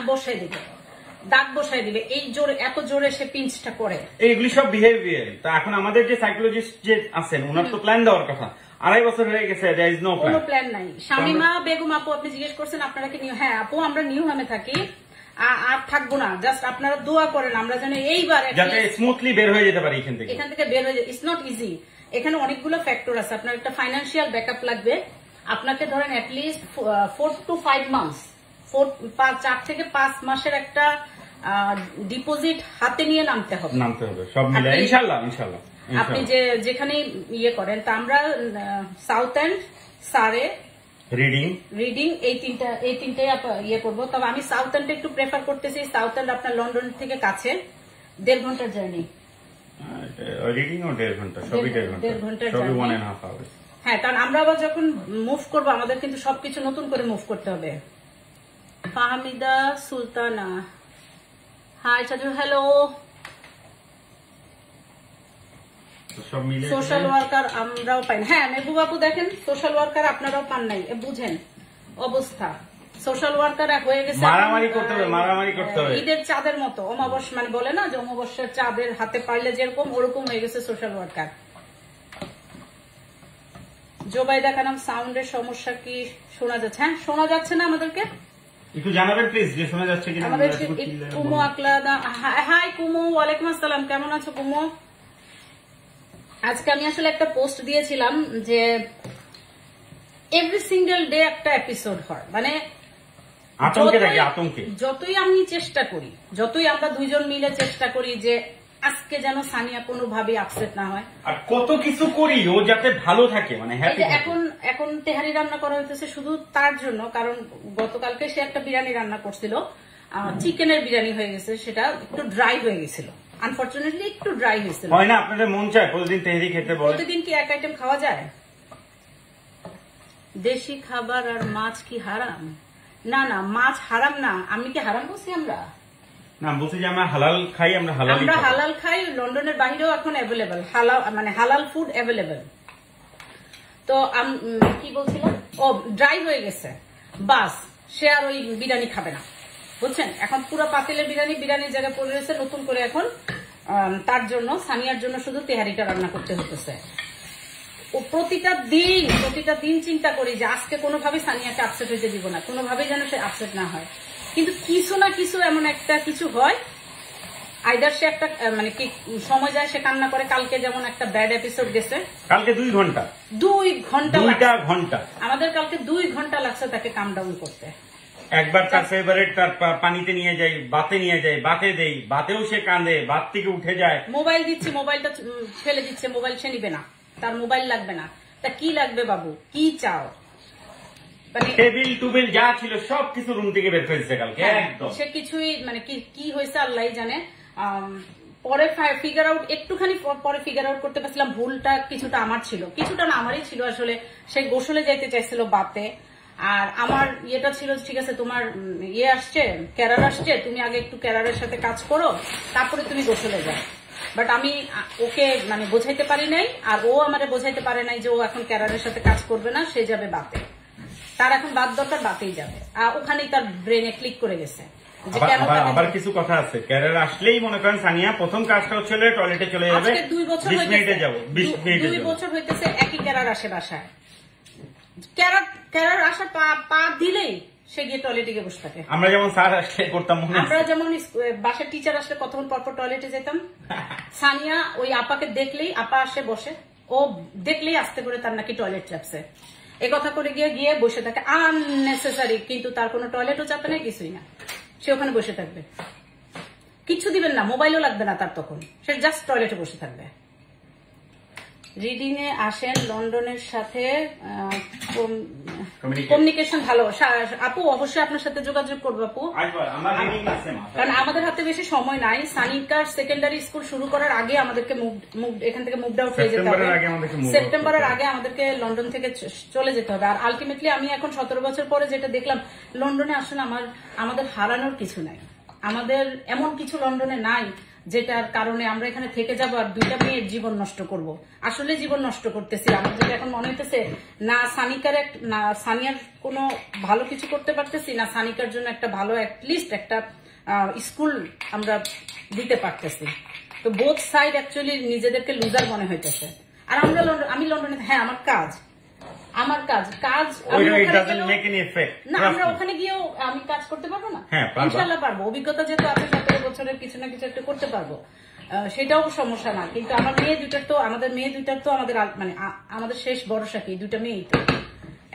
বসাই দিবে, এই জোরে, এত জোরে সে পিঞ্চটা করে। এইগুলি সব বিহেভিয়ার। তো এখন আমাদের যে সাইকোলজিস্ট যে আছেন ওনার তো প্ল্যান দেওয়ার কথা, 2.5 বছর হয়ে গেছে, দেয়ার ইজ নো প্ল্যান, কোনো প্ল্যান নাই। শামিমা বেগম আপু আপনি জিজ্ঞেস করছেন আপনারা কি নিউ, হ্যাঁ আপু আমরা নিউহামে থাকি, আর থাকবো না, জাস্ট আপনারা দোয়া করেন আমরা যেন এইবার যাতে স্মুথলি বের হয়ে যেতে পারি এখান থেকে বের হয়ে যায়। ইটস নট ইজি, এখানে অনেকগুলো ফ্যাক্টর আছে, আপনার একটা ফাইন্যান্সিয়াল ব্যাকআপ লাগবে, আপনাকে ধরেন অ্যাটলিস্ট 4 to 5 months, 4 থেকে 5 মাসের একটা ডিপোজিট হাতে নিয়ে নামতে হবে সব মিলে ইনশাআল্লাহ। আপনি যেখানে করেন, তা আমরা সাউথ এন্ড সারে রিডিং এই তিনটাই করবো, তবে আমি সাউথ এন্ড একটু প্রেফার করতেছি। সাউথ এন্ড আপনার লন্ডন থেকে কাছে, 1.5 ঘন্টার জার্নি, রিডিং ও 1.5 ঘন্টা, সবই 1.5 ঘন্টা, সবই 1.5 hours। হ্যাঁ, কারণ আমরা আবার যখন মুভ করবো আমাদের কিন্তু সবকিছু নতুন করে মুভ করতে হবে। ফাহমিদা সুলতানা, হাই চাচু, হ্যালো। সোশ্যাল ওয়ার্কার আমরাও পাই না, হ্যাঁ মেহবুব আপু দেখেন সোশ্যাল ওয়ার্কার আপনারাও পান নাই, বুঝেন অবস্থা। সোশ্যাল ওয়ার্কার হয়ে গেছে মারামারি করতে হবে ঈদের চাঁদের মতো, অমাবস্যা মানে বলে না যে অমাবস্যার চাঁদের হাতে পারলে যেরকম, ওরকম হয়ে গেছে সোশ্যাল ওয়ার্কার। জোবাইদা কানাম, সাউন্ডের সমস্যা কি শোনা যাচ্ছে? হ্যাঁ শোনা যাচ্ছে না আমাদেরকে একটু জানাবেন প্লিজ যে শোনা যাচ্ছে কিনা। কুমু আকলাদা, হাই কুমু, ওয়ালাইকুম আসসালাম, কেমন আছো কুমু? আজকে আমি আসলে একটা পোস্ট দিয়েছিলাম যে এভরি সিঙ্গেল ডে একটা এপিসোড হয়, মানে যতই আমি চেষ্টা করি, যতই আমরা দুইজন মিলে চেষ্টা করি যে আজকে যেন সানিয়া কোনোভাবে আপসেট না হয়। আর কত কিছু করি ও যাতে ভালো থাকে, মানে হ্যাপি। এখন তেহারি রান্না করা হইতেছে শুধু তার জন্য, কারণ গতকালকে সে একটা বিরিয়ানি রান্না করছিল, চিকেনের বিরিয়ানি হয়ে গেছে, সেটা একটু ড্রাই হয়ে গেছিল, আনফরচুনেটলি একটু ড্রাই হয়েছিল। হয় না আপনাদের মন চায় প্রতিদিন তেহারি খেতে? বলে প্রতিদিন কি এক আইটেম খাওয়া যায়? দেশি খাবার আর মাছ কি হারাম? না না, মাছ হারাম না। আমি কি হারাম বলছি? আমরা না বলছি যে আমরা হালাল খাই, আমরা হালাল খাই। লন্ডনের বাইরেও এখন অ্যাভেলেবেল হালাল, মানে হালাল ফুড অ্যাভেলেবেল। তো কি বলছিলাম, ও ড্রাই হয়ে গেছে, বাস সে আর ওই বিরিয়ানি খাবে না, বুঝছেন? এখন পুরো পাতিলের বিরিয়ানির জায়গায় পড়ে রয়েছে নতুন করে। এখন তার জন্য, সানিয়ার জন্য শুধু তেহারিটা রান্না করতে হতেছে। ও প্রতিটা দিন চিন্তা করি যে আজকে কোনোভাবে সানিয়াকে আপসেট হইতে দিব না, কোনোভাবেই যেন সে আপসেট না হয়। কিন্তু কিছু না কিছু এমন একটা কিছু হয়, আইদার সে একটা মানে কি সময় যায়, সে কান্না করে। কালকে যেমন একটা ব্যাড এপিসোড গেছে, কালকে 2 ঘন্টা আমাদের কালকে 2 ঘন্টা লাগছে তাকে কাম ডাউন করতে। একবার তার ফেভারিট তার পানিতে নিয়ে যাই, বাতে নিয়ে যাই, বাতে দেই, বাতেও সে কাঁদে, বাত থেকে উঠে যায়। মোবাইল দিচ্ছি, মোবাইলটা ফেলে দিচ্ছে, মোবাইল সে নিবে না, তার মোবাইল লাগবে না। তা কি লাগবে বাবু, কি চাও? টেবিল টুবিল যা ছিল সবকিছু রুম থেকে বের করেছে কালকে একদম। সে কিছুই মানে কি হয়েছে আল্লাহ জানে। পরে ফিগার আউট, একটুখানি পরে ফিগার আউট করতে পারছিলাম ভুলটা কিছুটা আমার ছিল, কিছুটা না আমারই ছিল। আসলে সে গোসলে যাইতে চাইছিল বাতে, আর আমার ইয়েটা ছিল ঠিক আছে তোমার ইয়ে আসছে, ক্যারার আসছে, তুমি আগে একটু ক্যারারের সাথে কাজ করো, তারপরে তুমি গোসলে যাও। বাট আমি ওকে মানে বোঝাইতে পারি নাই, আর ও আমারে বোঝাইতে পারে নাই যে ও এখন ক্যারারের সাথে কাজ করবে না, সে যাবে বাতে। তার এখন বাদ দরকার, বাতেই যাবে। আর ওখানেই তার ব্রেনে ক্লিক করে গেছে। আবার কিছু কথা আছে, ক্যারিয়ার আসলেই মনে করেন সানিয়া প্রথম কাজটা হচ্ছে টয়লেটে চলে যাবে। 2 বছর 20 মিনিটে যাবো, 20 মিনিটে 2 বছর হইতেছে একই ক্যারার আসে বাসায়। ক্যারার আসার পা দিলেই সে গিয়ে টয়লেটে গিয়ে বসে থাকে। আমরা যেমন স্যার আসলে করতাম, আমরা যেমন বাসার টিচার আসলে কতক্ষণ পরপর টয়লেটে যেতাম। সানিয়া ওই আপাকে দেখলেই, আপা আসে বসে, ও দেখলেই আস্তে করে তার নাকি টয়লেট চাপছে, এ কথা করে গিয়ে বসে থাকে আননেসেসারি। কিন্তু তার কোনো টয়লেটও চাপে না, কিছুই না, সে ওখানে বসে থাকবে, কিচ্ছু দিবেন না, মোবাইলও লাগবে না তার, তখন সে জাস্ট টয়লেটে বসে থাকবে। রিডিং এ আসেন, লন্ডনের সাথে কমিউনিকেশন ভালো। আপু অবশ্যই আপনার সাথে যোগাযোগ করবো আপু, কারণ আমাদের হাতে বেশি সময় নাই। সানিকার সেকেন্ডারি স্কুল শুরু করার আগে আমাদেরকে এখান থেকে মুভ আউট হয়ে যেতে হবে, সেপ্টেম্বরের আগে আমাদেরকে লন্ডন থেকে চলে যেতে হবে। আর আলটিমেটলি আমি এখন 17 বছর পরে যেটা দেখলাম, লন্ডনে আসলে আমাদের হারানোর কিছু নাই, আমাদের এমন কিছু লন্ডনে নাই যেটার কারণে আমরা এখানে থেকে যাবো আর 2টা মেয়ের জীবন নষ্ট করব। আসলে জীবন নষ্ট করতেছি আমার, যেটা এখন মনে হইতেছে না সানিয়ার কোনো ভালো কিছু করতে পারতেছি না, সানিকার জন্য একটা ভালো অ্যাটলিস্ট একটা স্কুল আমরা দিতে পারতেছি। তো বোথ সাইড অ্যাকচুয়ালি নিজেদেরকে লুজার মনে হইতেছে। আর আমি লন্ডনে, হ্যাঁ আমার কাজ না, আমরা ওখানে গিয়েও আমি কাজ করতে পারবো না, ইনশাল্লাহ পারবো। অভিজ্ঞতা যেহেতু আছে 17 বছরের, কিছু না কিছু একটা করতে পারবো, সেটাও সমস্যা না। কিন্তু আমাদের মেয়ে দুইটার তো মানে আমাদের শেষ ভরসা কি 2টা মেয়েই তো।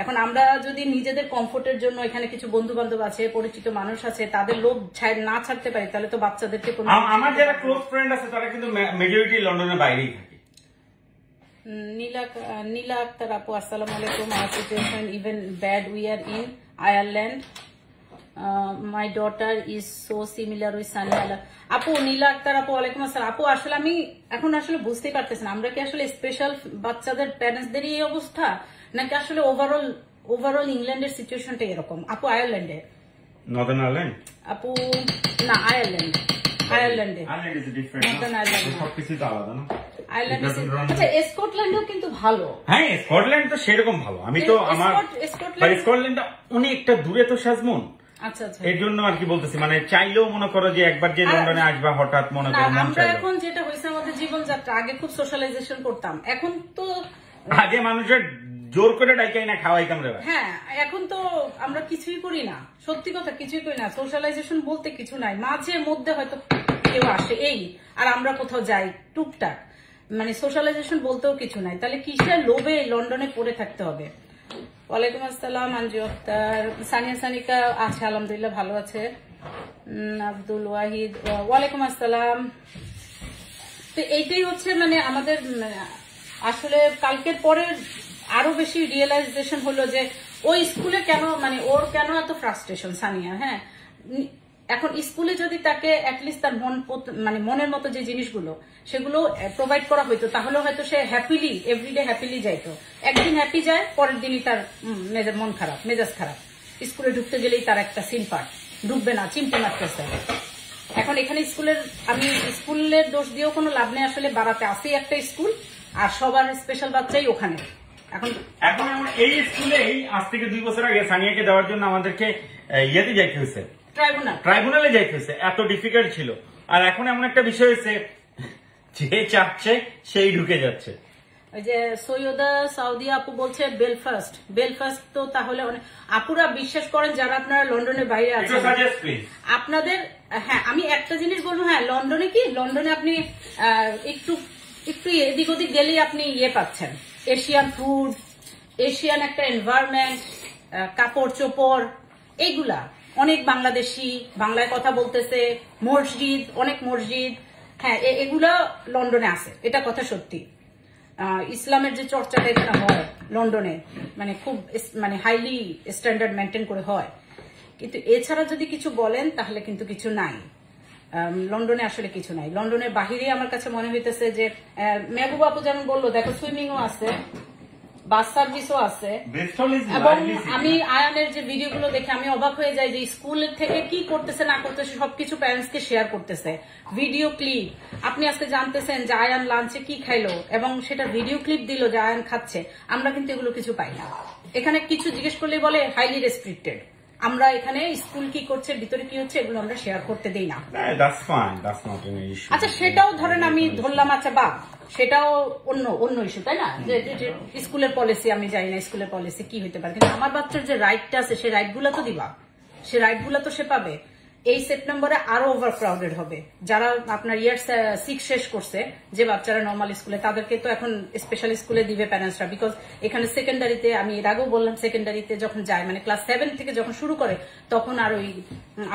এখন আমরা যদি নিজেদের কমফোর্টের জন্য এখানে কিছু বন্ধু বান্ধব আছে, পরিচিত মানুষ আছে, তাদের লোভ না ছাড়তে পারি, তাহলে তো বাচ্চাদেরকে কোনো। আমার যারা ক্লোজ ফ্রেন্ড আছে তারা কিন্তু মেজরিটি লন্ডনের বাইরেই থাকে। নীলা আক্তার আপু, আসসালামু আলাইকুম। Our situation even bad, we are in Ireland. My daughter is so similar with Sania. আপু নীলা আক্তার আপু, ওয়ালাইকুম আসসালাম। আপু আসলে আমি এখন আসলে বুঝতেই পারতেছি না, আমরা কি আসলে স্পেশাল বাচ্চাদের প্যারেন্টসদেরই এই অবস্থা, নাকি আসলে ওভারঅল ইংল্যান্ডের সিচুয়েশনটা এরকম? আপু আয়ারল্যান্ডে, নর্দার্ন আয়ারল্যান্ড আপু, না আয়ারল্যান্ডে সবকিছু আলাদা না। স্কটল্যান্ডও কিন্তু ভালো। হ্যাঁ স্কটল্যান্ড তো সেরকম ভালো। আমি তো আমার স্কটল্যান্ডটা অনেকটা দূরে তো সাজমন, আচ্ছা আচ্ছা, এর জন্য আর কি বলতেছি, মানে চাইলেও মনে করো যে একবার যে লন্ডনে আসবা হঠাৎ মনে করো আমরা এখন যেটা হয়েছে আমাদের জীবনযাত্রা, আগে খুব সোশ্যালাইজেশন করতাম, এখন তো আগে মানুষের জোর করে ডাইকাই না খাওয়াইতাম রে। হ্যাঁ এখন তো আমরা কিছুই করি না, সত্যি কথা কিছুই করি না। সোশ্যালাইজেশন বলতে কিছু নাই, মাঝে মধ্যে হয়তো কেউ আসে এই, আর আমরা কোথাও যাই টুকটাক, মানে সোশ্যালাইজেশন বলতেও কিছু নাই। তাহলে কিসের লোভে লন্ডনে পড়ে থাকতে হবে? ওয়ালাইকুম আসসালাম আঞ্জু আক্তার। সানিকা আছে আলহামদুলিল্লাহ ভালো আছে। আব্দুল ওয়াহিদ, ওয়ালাইকুম আসসালাম। তো এইটাই হচ্ছে মানে আমাদের আসলে কালকের পরে আরো বেশি রিয়েলাইজেশন হলো যে ওই স্কুলে কেন মানে ওর কেন এত ফ্রাস্ট্রেশন সানিয়া। হ্যাঁ, এখন স্কুলে যদি তাকে অ্যাটলিস্ট তার মানে মনের মতো যে জিনিসগুলো সেগুলো প্রোভাইড করা হইতো, তাহলে হয়তো সে হ্যাপিলি এভরিডে হ্যাপিলি যাইতো। একদিন হ্যাপি যায়, পরের দিনই তার মন খারাপ, মেজাজ খারাপ। স্কুলে ঢুকতে গেলেই তার একটা সিনপার্ট, ঢুকবে না, চিমটে মারতেছে। এখন এখানে আমি স্কুলের দোষ দিয়েও কোনো লাভ নেই, আসলে বাড়াতে আসেই একটা স্কুল আর সবার স্পেশাল বাচ্চাই ওখানে। এখন আমরা এই স্কুলে আজ থেকে 2 বছর আগে সানিয়াকে দেওয়ার জন্য আমাদেরকে ইয়েতে যাইতে হয়েছে, ট্রাইব্যুনালে যাইতে হয়েছে, এত ডিফিকাল্ট ছিল। আর এখন এমন একটা বিষয় হয়েছে, যে চাচ্ছে সেই ঢুকে যাচ্ছে। ওই যে সৈয়দা সাউদি আপু বলছে বেলফাস্ট তো তাহলে আপুরা বিশ্বাস করেন যারা আপনারা লন্ডনের বাইরে আছেন আপনাদের, হ্যাঁ আমি একটা জিনিস বলবো, হ্যাঁ লন্ডনে আপনি একটু এদিক ওদিক গেলেই আপনি পাচ্ছেন, এশিয়ান ফুড, এশিয়ান একটা এনভায়রনমেন্ট, কাপড় চোপড়, এইগুলা অনেক বাংলাদেশি বাংলায় কথা বলতেছে, অনেক মসজিদ, হ্যাঁ এগুলা লন্ডনে আছে, এটা কথা সত্যি। ইসলামের যে চর্চাটা এখানে হয় লন্ডনে, মানে খুব মানে হাইলি স্ট্যান্ডার্ড মেনটেন করে হয়, কিন্তু এছাড়া যদি কিছু বলেন তাহলে কিন্তু কিছু নাই লন্ডনে, আসলে কিছু নাই। লন্ডনের বাহিরে আমার কাছে মনে হইতেছে যে মেহবুব আপু যেমন বললো, দেখো সুইমিংও আছে, বাস সার্ভিসও আছে, এবং আমি আয়ানের যে ভিডিওগুলো দেখে আমি অবাক হয়ে যাই যে স্কুল থেকে কি করতেছে না করতেছে সবকিছু প্যারেন্টস কে শেয়ার করতেছে, ভিডিও ক্লিপ। আপনি আজকে জানতেছেন যে আয়ান লাঞ্চে কি খাইলো এবং সেটা ভিডিও ক্লিপ দিল যে আয়ান খাচ্ছে। আমরা কিন্তু এগুলো কিছু পাই না এখানে, কিছু জিজ্ঞেস করলেই বলে হাইলি রেস্ট্রিক্টেড। আমরা এখানে স্কুল কি করছে, ভিতরে কি হচ্ছে, এগুলো আমরা শেয়ার করতে দেই না। আচ্ছা সেটাও ধরেন আমি ধরলাম, আচ্ছা বা সেটাও অন্য ইস্যু, তাই না, যে স্কুলের পলিসি আমি জানি না স্কুলের পলিসি কি হইতে পারে, কিন্তু আমার বাচ্চার যে রাইটটা আছে সেই রাইট গুলা তো দিবা, সে রাইট গুলা তো সে পাবে। এই সেপ্টেম্বরে আরো ওভার ক্রাউডেড হবে, যারা আপনার ইয়ার 6 শেষ করছে যে বাচ্চারা নর্মাল স্কুলে, তাদেরকে তো এখন স্পেশাল স্কুলে দিবে প্যারেন্টসরা, বিকজ এখানে সেকেন্ডারিতে, আমি এর আগেও বললাম, সেকেন্ডারিতে যখন যায় মানে ক্লাস 7 থেকে যখন শুরু করে তখন আর ওই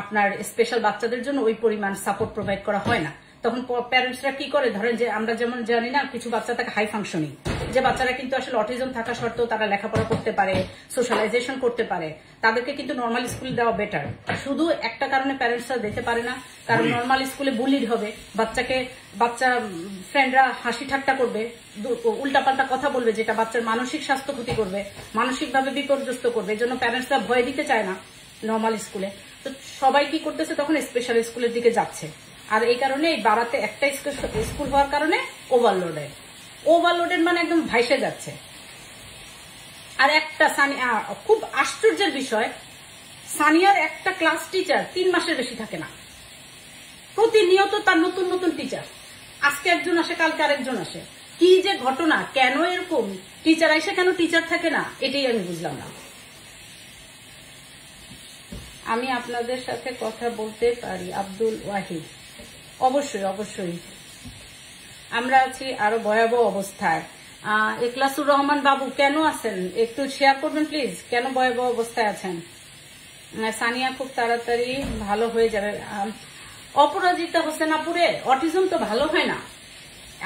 আপনার স্পেশাল বাচ্চাদের জন্য ওই পরিমাণ সাপোর্ট প্রোভাইড করা হয় না। তখন প্যারেন্টসরা কি করে, ধরেন যে আমরা যেমন জানি না কিছু বাচ্চা থাকে হাই ফাংশনিং, যে বাচ্চারা কিন্তু আসলে অটিজম থাকা সত্ত্বেও তারা লেখাপড়া করতে পারে, সোশ্যালাইজেশন করতে পারে, তাদেরকে কিন্তু নর্মাল স্কুলে দেওয়া বেটার। শুধু একটা কারণে প্যারেন্টসরা দিতে পারে না, কারণ নর্মাল স্কুলে বুলিড হবে, বাচ্চা ফ্রেন্ডরা হাসি ঠাট্টা করবে, উল্টাপাল্টা কথা বলবে, যেটা বাচ্চার মানসিক স্বাস্থ্য ক্ষতি করবে, মানসিকভাবে বিপর্যস্ত করবে। এই জন্য প্যারেন্টসরা ভয় দিতে চায় না নর্মাল স্কুলে। তো সবাই কি করতেছে, তখন স্পেশাল স্কুলের দিকে যাচ্ছে। আর এই কারণে এই বাড়াতে একটা স্কুল হওয়ার কারণে ওভারলোডেড মানে একদম ভাইসে যাচ্ছে। আর একটা খুব আশ্চর্যের বিষয়, সানিয়ার একটা ক্লাস টিচার 3 মাসের বেশি থাকে না, প্রতিনিয়ত তার নতুন নতুন টিচার, আজকে একজন আসে, কালকে আরেকজন আসে। কি যে ঘটনা, কেন এরকম টিচার এসে কেন টিচার থাকে না, এটাই আমি বুঝলাম না। আমি আপনাদের সাথে কথা বলতে পারি, আব্দুল ওয়াহিদ। অবশ্যই আমরা আছি আরো ভয়াবহ অবস্থায়। ইখলাসুর রহমান বাবু কেন আছেন, একটু শেয়ার করবেন প্লিজ, কেন ভয়াবহ অবস্থায় আছেন? সানিয়া খুব তাড়াতাড়ি ভালো হয়ে যাবে। অপরাজিতা হোসেন আপুরে, অটিজম তো ভালো হয় না।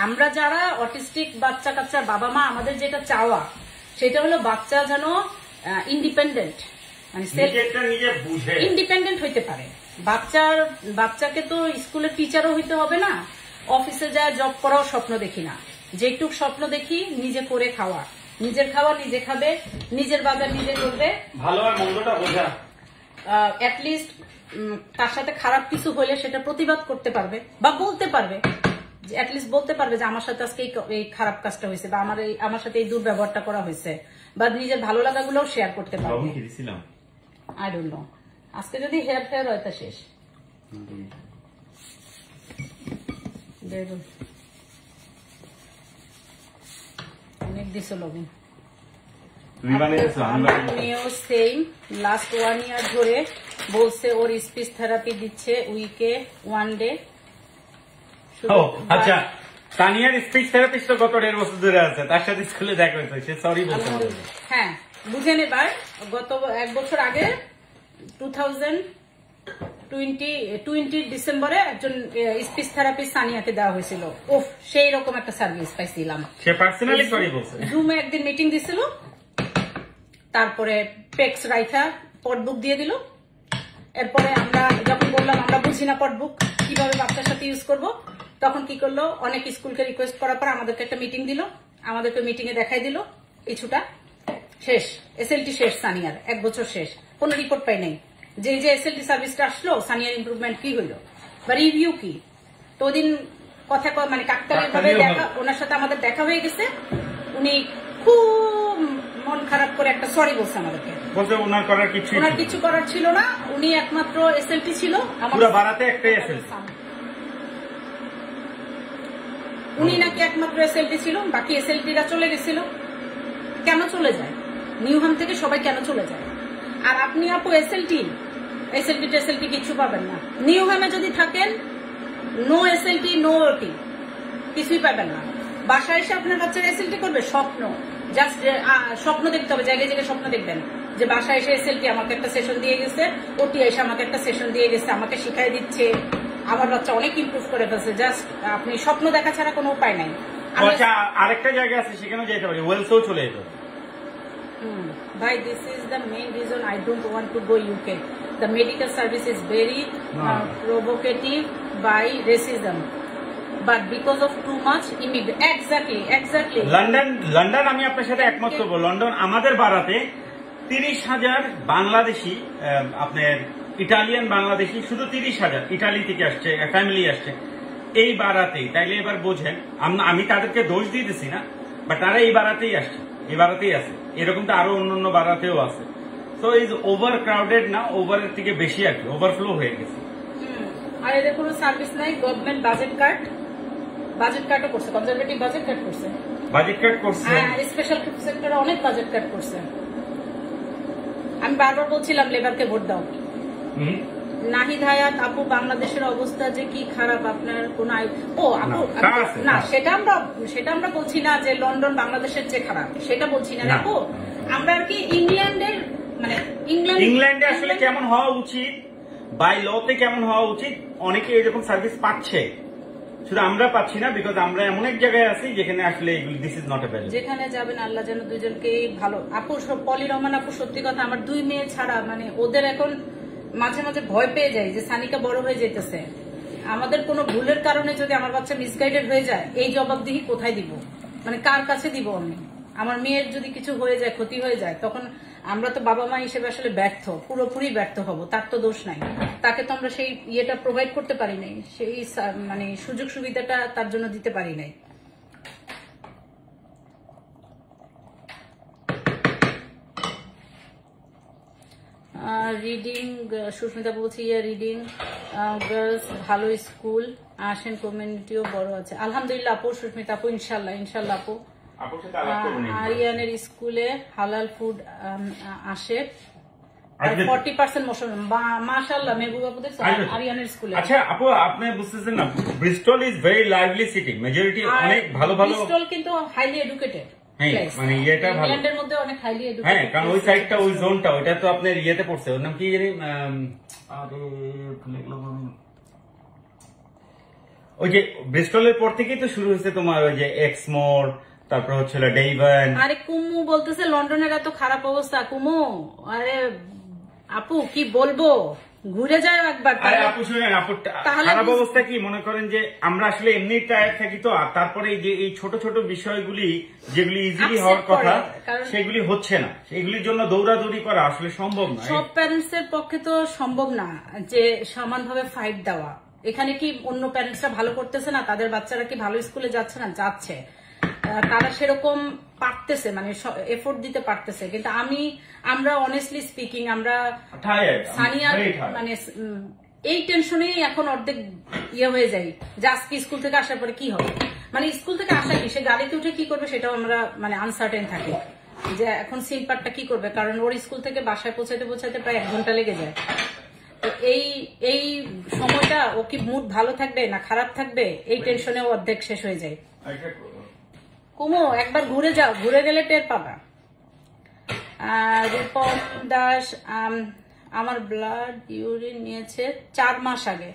আমরা যারা অটিস্টিক বাচ্চা কাচ্চার বাবা মা, আমাদের যেটা চাওয়া সেটা হলো বাচ্চা যেন ইন্ডিপেন্ডেন্ট, মানে ইন্ডিপেন্ডেন্ট হইতে পারে। বাচ্চাকে তো স্কুলের টিচারও হইতে হবে না, অফিসে যায় জব করাও স্বপ্ন দেখি না। যেটুক স্বপ্ন দেখি নিজে করে খাওয়া, নিজের খাওয়া নিজে খাবে, নিজের বাজার নিজে করবে, ভালো আর মন্দটা বোঝা, অ্যাটলিস্ট তার সাথে খারাপ কিছু হলে সেটা প্রতিবাদ করতে পারবে বা বলতে পারবে, অ্যাটলিস্ট বলতে পারবে যে আমার সাথে আজকে এই খারাপ কাজটা হয়েছে বা আমার সাথে এই দুর্ব্যবহারটা করা হয়েছে, বা নিজের ভালো লাগাগুলোও শেয়ার করতে পারবে। আই ডোন্ট নো, আজকে যদি হেয়ার ফেয়ার হয় তা শেষ। অনেক দিছো লবণ, সেম লাস্ট 1 ইয়ার ধরে বলছে ওর স্পিচ থেরাপি দিচ্ছে উইকে 1 ডে। আচ্ছা, সানিয়ার স্পিচ থেরাপিস্ট গত 1.5 বছর ধরে আছে, তার সাথে স্কুলে দেখা হয়েছে, সে সরি বলতে। হ্যাঁ বুঝেন, এবার গত 1 বছর আগে 2000 20 ডিসেম্বরে একজন স্পিচ থেরাপিস্ট সানিয়াকে দেওয়া হয়েছিল। ওফ, সেই রকম একটা সার্ভিস পাইছিলাম। সে পার্সোনালি সরি বলছে, জুমে একদিন মিটিং দিছিল, তারপরে পেক্স রাইখা পটবুক দিয়ে দিল। এরপরে আমরা যখন বললাম আমরা বুঝি না পটবুক কিভাবে বাচ্চার সাথে ইউজ করব, তখন কি করলো, অনেক স্কুলকে রিকোয়েস্ট করার পর আমাদেরকে একটা মিটিং দিল, আমাদেরকে মিটিং এ দেখাই দিল কিছুটা, শেষ এসএলটি শেষ সানিয়ার 1 বছর শেষ, কোনো রিপোর্ট পাই নাই যে এই যে এসএলটি সার্ভিসটা আসলো সানিয়ার ইমপ্রুভমেন্ট কি হইলো বা রিভিউ কি। তো ওদিন কথা মানে কাকতালীয় ভাবে দেখা, ওনার সাথে আমাদের দেখা হয়ে গেছে, উনি খুব মন খারাপ করে একটা সরি বলছে আমাদেরকে, বলছে ওনার কিছু করার ছিল না, উনি একমাত্র এসএলটি ছিল, পুরো বারাতে একটাই এসএলটি, উনি নাকি একমাত্র এসএলটি ছিল, বাকি এসএলটিরা চলে গেছিল। কেন চলে যায়? নিউহাম থেকে সবাই কেন চলে যায়? আর আপনি আপু এসএলটি টেসএলটি কিছু পাবেন না। নিউহামে যদি থাকেন নো এসএলটি নো ওটি, কিছুই পাবেন না। বাসায় এসে আপনার বাচ্চারা এসএলটি করবে, স্বপ্ন, জাস্ট স্বপ্ন দেখতে হবে, জায়গায় জায়গায় স্বপ্ন দেখবেন যে বাসায় এসে এসএলটি আমাকে একটা সেশন দিয়ে গেছে, ওটি এসে আমাকে একটা সেশন দিয়ে গেছে, আমাকে শিখাই দিচ্ছে, আমার বাচ্চা অনেক ইমপ্রুভ করে ফেলছে। জাস্ট আপনি স্বপ্ন দেখা ছাড়া কোনো উপায় নাই। আরেকটা জায়গা আছে সেখানেও যেতে পারি, ওয়েলসেও চলে যেতে পারি। Bhai, this is the main reason I don't want to go UK. The medical service is very provocative by racism, but because of too much immigration. Exactly. London আমি আপনার সাথে একমত করবো। লন্ডন আমাদের বাড়াতে 30,000 বাংলাদেশি, আপনার ইটালিয়ান বাংলাদেশি, শুধু 30,000 ইটালি থেকে আসছে, ফ্যামিলি আসছে এই বাড়াতেই। তাইলে এবার বোঝেন, আমি তাদেরকে দোষ দিয়ে দিছি না, বাট তারা এই বাড়াতেই আসছে, এই বাড়াতেই আছে। এরকম তো আরো অন্যান্য বাড়াতেও আছে। তো এই ওভার ক্রাউডেড না, ওভারের থেকে বেশি আর কি, ওভারফ্লো হয়ে গেছে। আর এদের কোনো সার্ভিস নাই। গভর্নমেন্ট বাজেট কাটও করছে, কনজারভেটিভ বাজেট কাট করছে, স্পেশাল সেক্টরে অনেক বাজেট কাট করছে। আমি বারবার বলছিলাম লেবারকে ভোট দাও। নাহিদ হায়াত আপু, বাংলাদেশের অবস্থা যে কি খারাপ, আপনার কোন না, সেটা আমরা বলছি না যে লন্ডন বাংলাদেশের চেয়ে খারাপ, সেটা বলছি না আপু। আমরা আর কি ইংল্যান্ডের, মানে ইংল্যান্ডে আসলে কেমন হওয়া উচিত, বাই লতে কেমন হওয়া উচিত, অনেকে এরকম সার্ভিস পাচ্ছে, শুধু আমরা পাচ্ছি না, বিকজ আমরা এমন এক জায়গায় আছি যেখানে আসলে দিস ইজ নট অ্যাভেলেবল। যেখানে যাবেন আল্লাহ যেন দুজনকে ভালো। আপু পলি রহমান আপু, সত্যি কথা, আমার 2 মেয়ে ছাড়া মানে ওদের এখন মাঝে মাঝে ভয় পেয়ে যায় যে সানিকা বড় হয়ে যেতেছে, আমাদের কোনো ভুলের কারণে যদি আমার বাচ্চা মিসগাইডেড হয়ে যায়, এই জবাবদিহি কোথায় দিব, মানে কার কাছে দিব আমি? আমার মেয়ের যদি কিছু হয়ে যায়, ক্ষতি হয়ে যায়, তখন আমরা তো বাবা মা হিসেবে আসলে ব্যর্থ, পুরোপুরি ব্যর্থ হব। তার তো দোষ নাই, তাকে তো আমরা সেই ইয়েটা প্রোভাইড করতে পারি নাই, সেই মানে সুযোগ সুবিধাটা তার জন্য দিতে পারি নাই। রিডিং, সুস্মিতা বলছি, রিডিং গার্লস ভালো স্কুল, আসেন কমিউনিটিও বড় আছে। আলহামদুলিল্লাহ আপু, সুস্মিতা আপু, ইনশাল্লাহ আপু। আরিয়ানের স্কুলে হালাল ফুড আসে, 40% মাশাআল্লাহ। মেহবুব আপু দেখছেন আরিয়ানের স্কুলে। আচ্ছা আপু, আপনি বুঝতেছেন না, Bristol is very lively city, majority অনেক ভালো ব্রিস্টল কিন্তু হাইলি এডুকেটেড, মানে ইয়েটা ভালো, ইংল্যান্ডের মধ্যে অনেক হাইলি এডুকেটেড। হ্যাঁ, কারণ ওই সাইডটা, ওই জোনটা, ওইটা তো আপনার ইয়েতে পড়ছে, ওর নাম কি জানি, ওই যে ব্রিস্টলের পর থেকেই তো শুরু হয়েছে তোমার ওই যে এক্সমোর, তারপর হচ্ছিল ডেইভন। আরে কুমু বলতেছে লন্ডনের এত খারাপ অবস্থা। কুমু, আরে আপু কি বলবো, ঘুরে যায় একবার। আপু শুনেন, আপু খারাপ অবস্থা কি মনে করেন যে আমরা আসলে এমনি টায়ার থাকি তো, আর তারপরে যে এই ছোট ছোট বিষয়গুলি যেগুলি ইজিলি হওয়ার কথা সেগুলি হচ্ছে না, সেগুলির জন্য দৌড়াদৌড়ি করা আসলে সম্ভব না। সব প্যারেন্টস এর পক্ষে তো সম্ভব না যে সমানভাবে ফাইট দেওয়া। এখানে কি অন্য প্যারেন্টসরা ভালো করতেছে না? তাদের বাচ্চারা কি ভালো স্কুলে যাচ্ছে না? যাচ্ছে, তারা সেরকম পারতেছে, মানে এফোর্ট দিতে পারতেছে। কিন্তু আমরা অনেস্টলি স্পিকিং, আমরা সানিয়া মানে এই টেনশনেই এখন অর্ধেক ইয়ে হয়ে যাই যে আজকে স্কুল থেকে আসার পরে কি হবে, মানে স্কুল থেকে আসা কি, সে গাড়িতে উঠে কি করবে সেটাও আমরা মানে আনসার্টেন থাকি যে এখন সিনপারটা কি করবে, কারণ ওর স্কুল থেকে বাসায় পৌঁছাতে প্রায় 1 ঘন্টা লেগে যায়। তো এই সময়টা ও কি মুড ভালো থাকবে না খারাপ থাকবে, এই টেনশনেও অর্ধেক শেষ হয়ে যায়। কুমো একবার ঘুরে যাও, ঘুরে গেলে টের পাবা। রূপম দাস, আমার ব্লাড ইউরিন নিয়েছে 4 মাস আগে